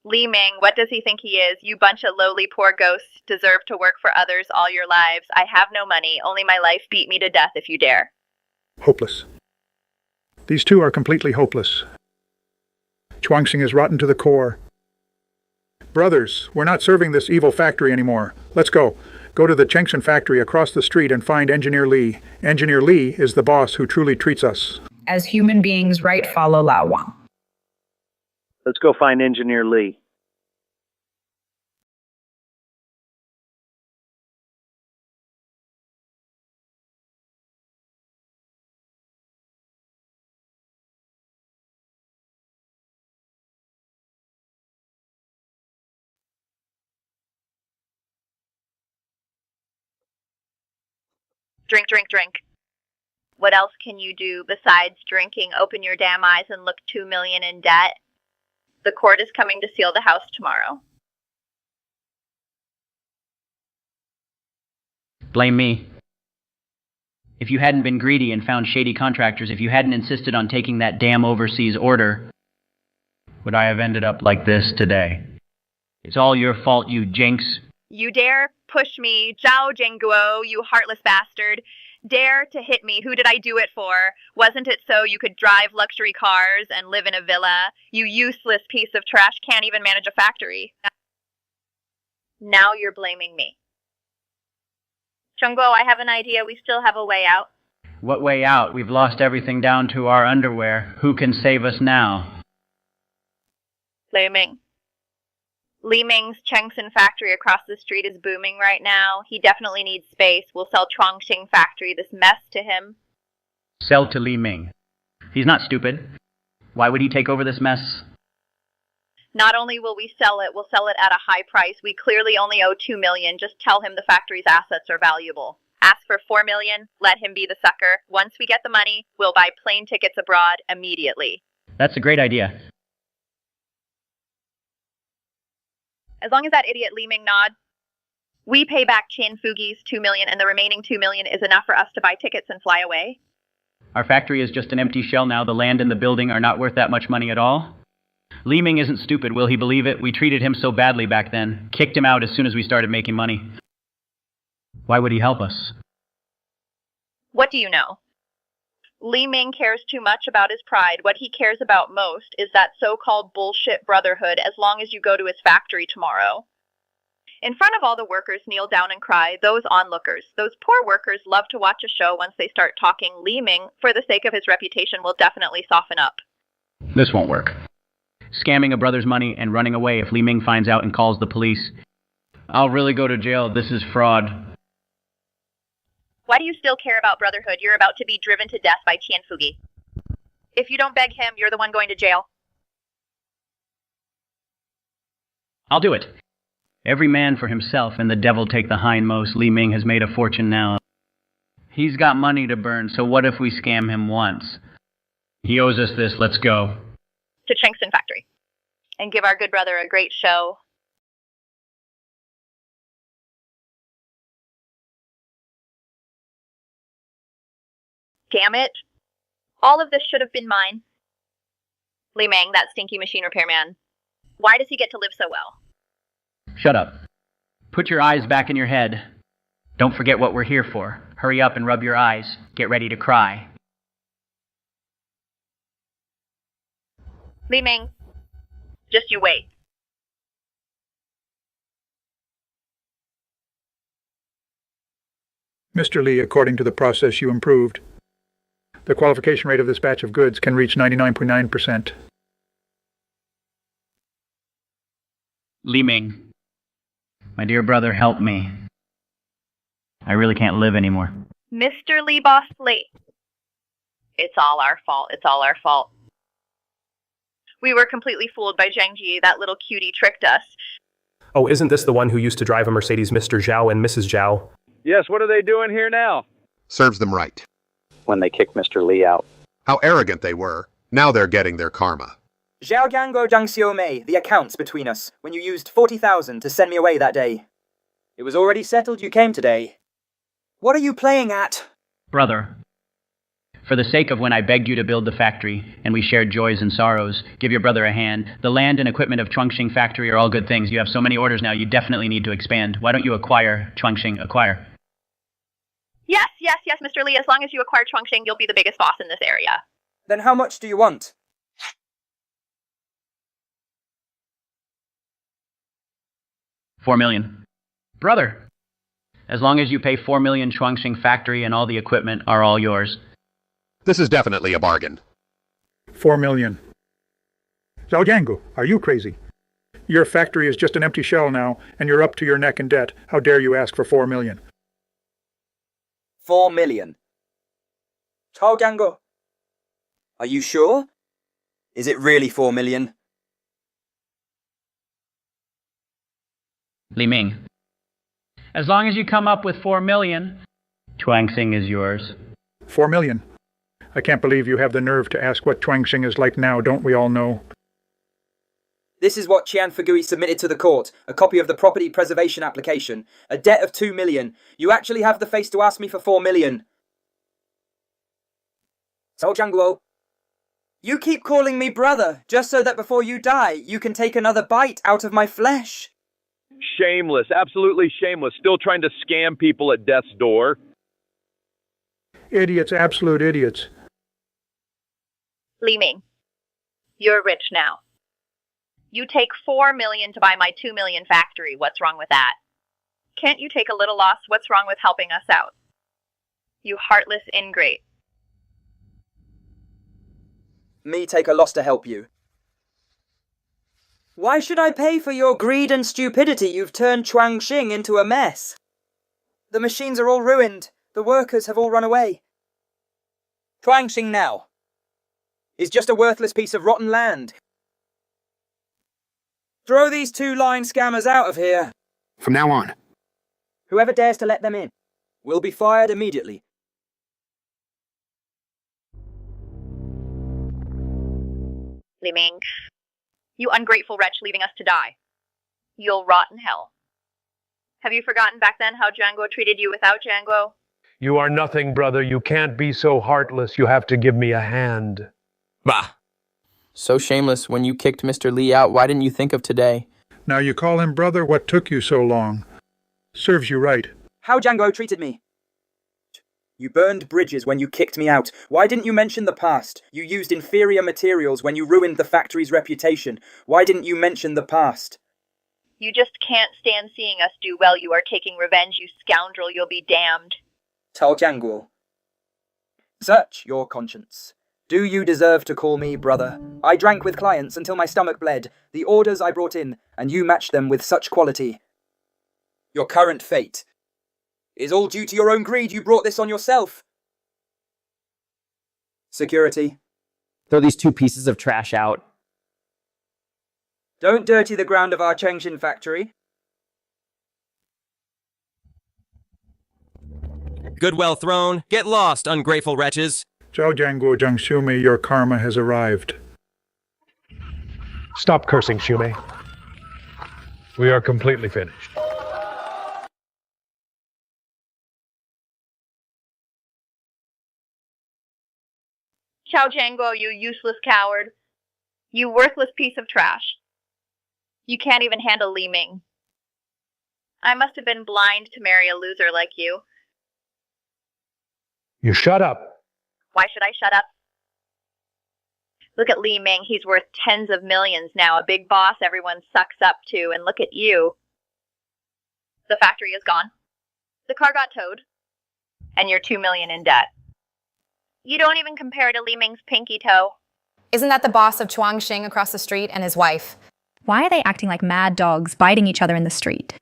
Li Ming. What does he think he is? You bunch of lowly poor ghosts deserve to work for others all your lives. I have no money. Only my life. Beat me to death if you dare. Hopeless. These two are completely hopeless. Chuangxing is rotten to the core. Brothers, we're not serving this evil factory anymore. Let's go. Go to the Chengshan factory across the street and find Engineer Li. Engineer Li is the boss who truly treats us. As human beings, right follow Lao Wang. Let's go find Engineer Li. Drink. What else can you do besides drinking? Open your damn eyes and look 2 million in debt. The court is coming to seal the house tomorrow. Blame me. If you hadn't been greedy and found shady contractors, if you hadn't insisted on taking that damn overseas order, would I have ended up like this today? It's all your fault, you jinx. You dare push me, Zhao Jianguo, you heartless bastard. Dare to hit me. Who did I do it for? Wasn't it so you could drive luxury cars and live in a villa? You useless piece of trash can't even manage a factory. Now you're blaming me. Chungguo, I have an idea. We still have a way out. What way out? We've lost everything down to our underwear. Who can save us now? Li Ming. Li Ming's Chengxin factory across the street is booming right now. He definitely needs space. We'll sell Chongqing factory this mess to him. Sell to Li Ming. He's not stupid. Why would he take over this mess? Not only will we sell it, we'll sell it at a high price. We clearly only owe $2 million. Just tell him the factory's assets are valuable. Ask for $4 million. Let him be the sucker. Once we get the money, we'll buy plane tickets abroad immediately. That's a great idea. As long as that idiot Li Ming nods, we pay back Qian Fugi's $2 million, and the remaining $2 million is enough for us to buy tickets and fly away. Our factory is just an empty shell now. The land and the building are not worth that much money at all. Li Ming isn't stupid. Will he believe it? We treated him so badly back then. Kicked him out as soon as we started making money. Why would he help us? What do you know? Li Ming cares too much about his pride. What he cares about most is that so-called bullshit brotherhood as long as you go to his factory tomorrow. In front of all the workers kneel down and cry, those onlookers. Those poor workers love to watch a show once they start talking. Li Ming, for the sake of his reputation, will definitely soften up. This won't work. Scamming a brother's money and running away if Li Ming finds out and calls the police. I'll really go to jail. This is fraud. Why do you still care about brotherhood? You're about to be driven to death by Qian Fugi. If you don't beg him, you're the one going to jail. I'll do it. Every man for himself and the devil take the hindmost. Li Ming has made a fortune now. He's got money to burn, so what if we scam him once? He owes us this. Let's go. To Chengxin factory. And give our good brother a great show. Damn it. All of this should have been mine. Li Ming, that stinky machine repairman. Why does he get to live so well? Shut up. Put your eyes back in your head. Don't forget what we're here for. Hurry up and rub your eyes. Get ready to cry. Li Ming, just you wait. Mr. Li, according to the process you improved, the qualification rate of this batch of goods can reach 99.9%. Li Ming, my dear brother, help me. I really can't live anymore. Mr. Li Boss Li. It's all our fault. It's all our fault. We were completely fooled by Zhang Ji. That little cutie tricked us. Oh, isn't this the one who used to drive a Mercedes, Mr. Zhao and Mrs. Zhao? Yes, what are they doing here now? Serves them right. When they kicked Mr. Li out. How arrogant they were. Now they're getting their karma. Zhao Jianguo Zhang Xiaomei, the accounts between us, when you used 40,000 to send me away that day. It was already settled you came today. What are you playing at? Brother, for the sake of when I begged you to build the factory, and we shared joys and sorrows, give your brother a hand. The land and equipment of Chongqing factory are all good things. You have so many orders now, you definitely need to expand. Why don't you acquire Chongqing? Acquire. Yes, Mr. Li. As long as you acquire Chongqing, you'll be the biggest boss in this area. Then how much do you want? $4 million. Brother, as long as you pay $4 million, Chongqing factory and all the equipment are all yours. This is definitely a bargain. $4 million. Zhao Jiangu, are you crazy? Your factory is just an empty shell now, and you're up to your neck in debt. How dare you ask for $4 million? 4 million. Zhao Jiangu, are you sure? Is it really 4 million? Li Ming, as long as you come up with $4 million, Chongqing is yours. 4 million. I can't believe you have the nerve to ask what Chongqing is like now, don't we all know? This is what Qian Fugui submitted to the court, a copy of the property preservation application. A debt of 2 million. You actually have the face to ask me for 4 million. Zhao Jianguo, you keep calling me brother, just so that before you die, you can take another bite out of my flesh. Shameless, absolutely shameless. Still trying to scam people at death's door. Idiots, absolute idiots. Li Ming, you're rich now. You take 4 million to buy my 2 million factory. What's wrong with that? Can't you take a little loss? What's wrong with helping us out? You heartless ingrate. me take a loss to help you. Why should I pay for your greed and stupidity? You've turned Chuangxing into a mess. The machines are all ruined. The workers have all run away. Chuangxing now is just a worthless piece of rotten land. Throw these two-line scammers out of here. From now on. Whoever dares to let them in will be fired immediately. Li Ming, you ungrateful wretch leaving us to die. You'll rot in hell. Have you forgotten back then how Django treated you without Django? You are nothing, brother. You can't be so heartless. You have to give me a hand. Bah! So shameless. When you kicked Mr. Lee out, why didn't you think of today? Now you call him brother? What took you so long? Serves you right. How Django treated me. You burned bridges when you kicked me out. Why didn't you mention the past? You used inferior materials when you ruined the factory's reputation. Why didn't you mention the past? You just can't stand seeing us do well. You are taking revenge, you scoundrel. You'll be damned. Tell Django. Search your conscience. Do you deserve to call me brother? I drank with clients until my stomach bled. The orders I brought in, and you matched them with such quality. Your current fate is all due to your own greed. You brought this on yourself. Security. Throw these two pieces of trash out. Don't dirty the ground of our Chengshin factory. Good well thrown. Get lost, ungrateful wretches. Zhao Jianguo Zhang Xumei, your karma has arrived. Stop cursing, Shumei. We are completely finished. Xiao Django, you useless coward. You worthless piece of trash. You can't even handle Li Ming. I must have been blind to marry a loser like you. You shut up. Why should I shut up? Look at Li Ming. He's worth tens of millions now, a big boss everyone sucks up to. And look at you. The factory is gone. The car got towed. And you're 2 million in debt. You don't even compare to Li Ming's pinky toe. Isn't that the boss of Chuangxing across the street and his wife? Why are they acting like mad dogs, biting each other in the street?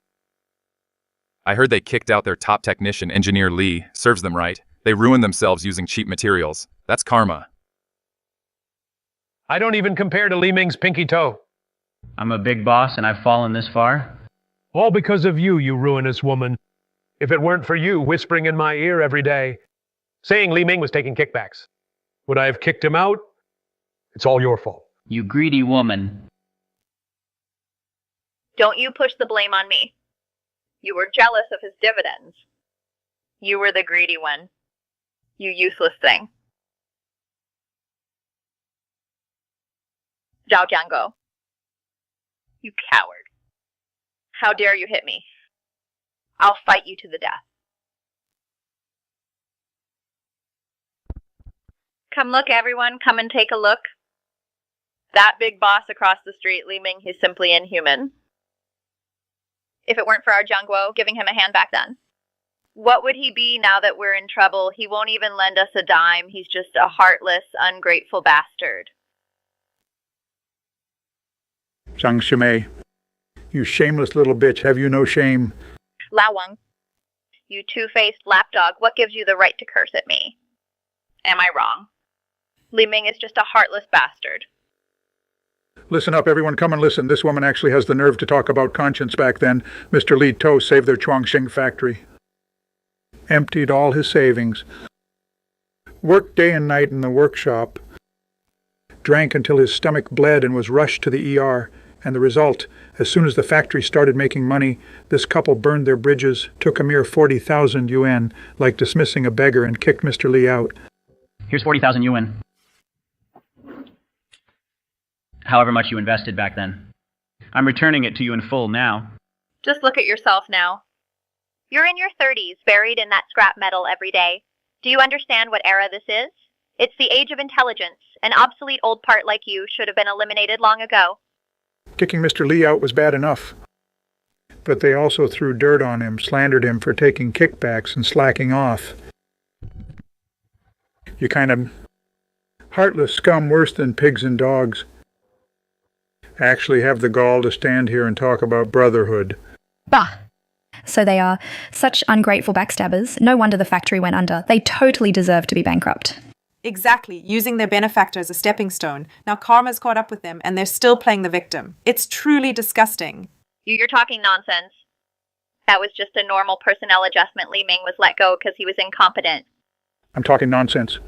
I heard they kicked out their top technician, Engineer Lee. Serves them right. They ruined themselves using cheap materials. That's karma. I don't even compare to Li Ming's pinky toe. I'm a big boss and I've fallen this far. All because of you, you ruinous woman. If it weren't for you whispering in my ear every day, saying Li Ming was taking kickbacks, would I have kicked him out? It's all your fault. You greedy woman. Don't you push the blame on me. You were jealous of his dividends. You were the greedy one. You useless thing. Zhao Jianguo. You coward. How dare you hit me? I'll fight you to the death. Come look, everyone. Come and take a look. That big boss across the street, Li Ming, he's simply inhuman. If it weren't for our Jianguo giving him a hand back then, what would he be now that we're in trouble? He won't even lend us a dime. He's just a heartless, ungrateful bastard. Zhang Xumei, you shameless little bitch, have you no shame? Lao Wang, you two-faced lapdog, what gives you the right to curse at me? Am I wrong? Li Ming is just a heartless bastard. Listen up, everyone, come and listen. This woman actually has the nerve to talk about conscience back then. Mr. Li To saved their Chuangxing factory. Emptied all his savings. Worked day and night in the workshop. Drank until his stomach bled and was rushed to the ER. And the result, as soon as the factory started making money, this couple burned their bridges, took a mere 40,000 yuan, like dismissing a beggar, and kicked Mr. Li out. Here's 40,000 yuan. However much you invested back then. I'm returning it to you in full now. Just look at yourself now. You're in your 30s, buried in that scrap metal every day. Do you understand what era this is? It's the age of intelligence. An obsolete old part like you should have been eliminated long ago. Kicking Mr. Li out was bad enough. But they also threw dirt on him, slandered him for taking kickbacks and slacking off. You kind of Heartless scum worse than pigs and dogs. Actually have the gall to stand here and talk about brotherhood. Bah! So they are such ungrateful backstabbers. No wonder the factory went under. They totally deserve to be bankrupt. Exactly, using their benefactor as a stepping stone. Now karma's caught up with them, and they're still playing the victim. It's truly disgusting. You're talking nonsense. That was just a normal personnel adjustment. Li Ming was let go because he was incompetent. I'm talking nonsense.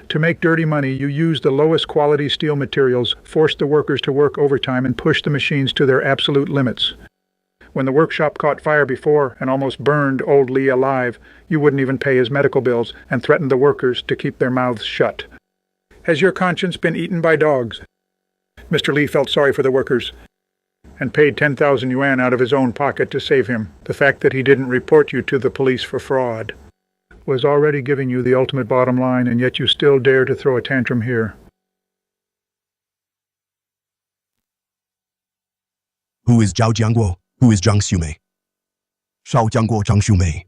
To make dirty money, you use the lowest quality steel materials, force the workers to work overtime, and push the machines to their absolute limits. When the workshop caught fire before and almost burned old Lee alive, you wouldn't even pay his medical bills and threatened the workers to keep their mouths shut. Has your conscience been eaten by dogs? Mr. Lee felt sorry for the workers and paid 10,000 yuan out of his own pocket to save him. The fact that he didn't report you to the police for fraud was already giving you the ultimate bottom line, and yet you still dare to throw a tantrum here. Who is Zhao Jiangguo? Who is Zhang Xiumei? Shao Jiangguo, Zhang Xiumei.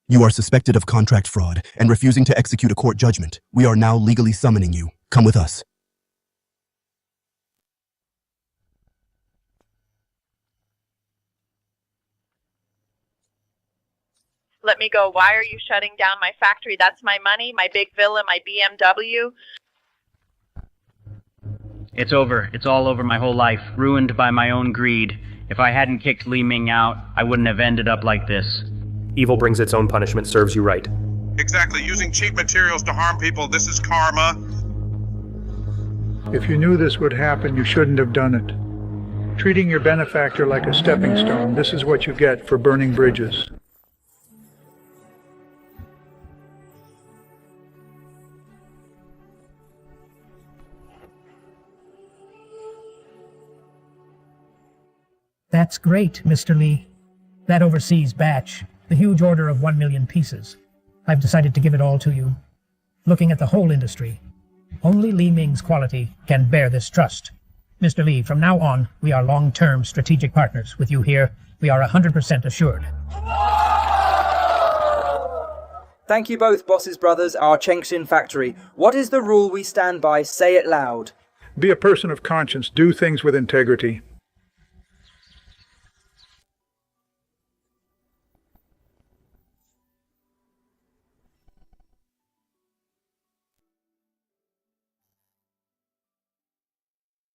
You are suspected of contract fraud and refusing to execute a court judgment. We are now legally summoning you. Come with us. Let me go. Why are you shutting down my factory? That's my money, my big villa, my BMW. It's over. It's all over my whole life, ruined by my own greed. If I hadn't kicked Li Ming out, I wouldn't have ended up like this. Evil brings its own punishment, serves you right. Exactly. Using cheap materials to harm people, this is karma. If you knew this would happen, you shouldn't have done it. Treating your benefactor like a stepping stone, this is what you get for burning bridges. That's great, Mr. Lee. That overseas batch, the huge order of 1 million pieces. I've decided to give it all to you. Looking at the whole industry, only Li Ming's quality can bear this trust. Mr. Lee, from now on, we are long-term strategic partners. With you here, we are 100% assured. Thank you both, bosses brothers, our Chengxin factory. What is the rule we stand by? Say it loud. Be a person of conscience. Do things with integrity.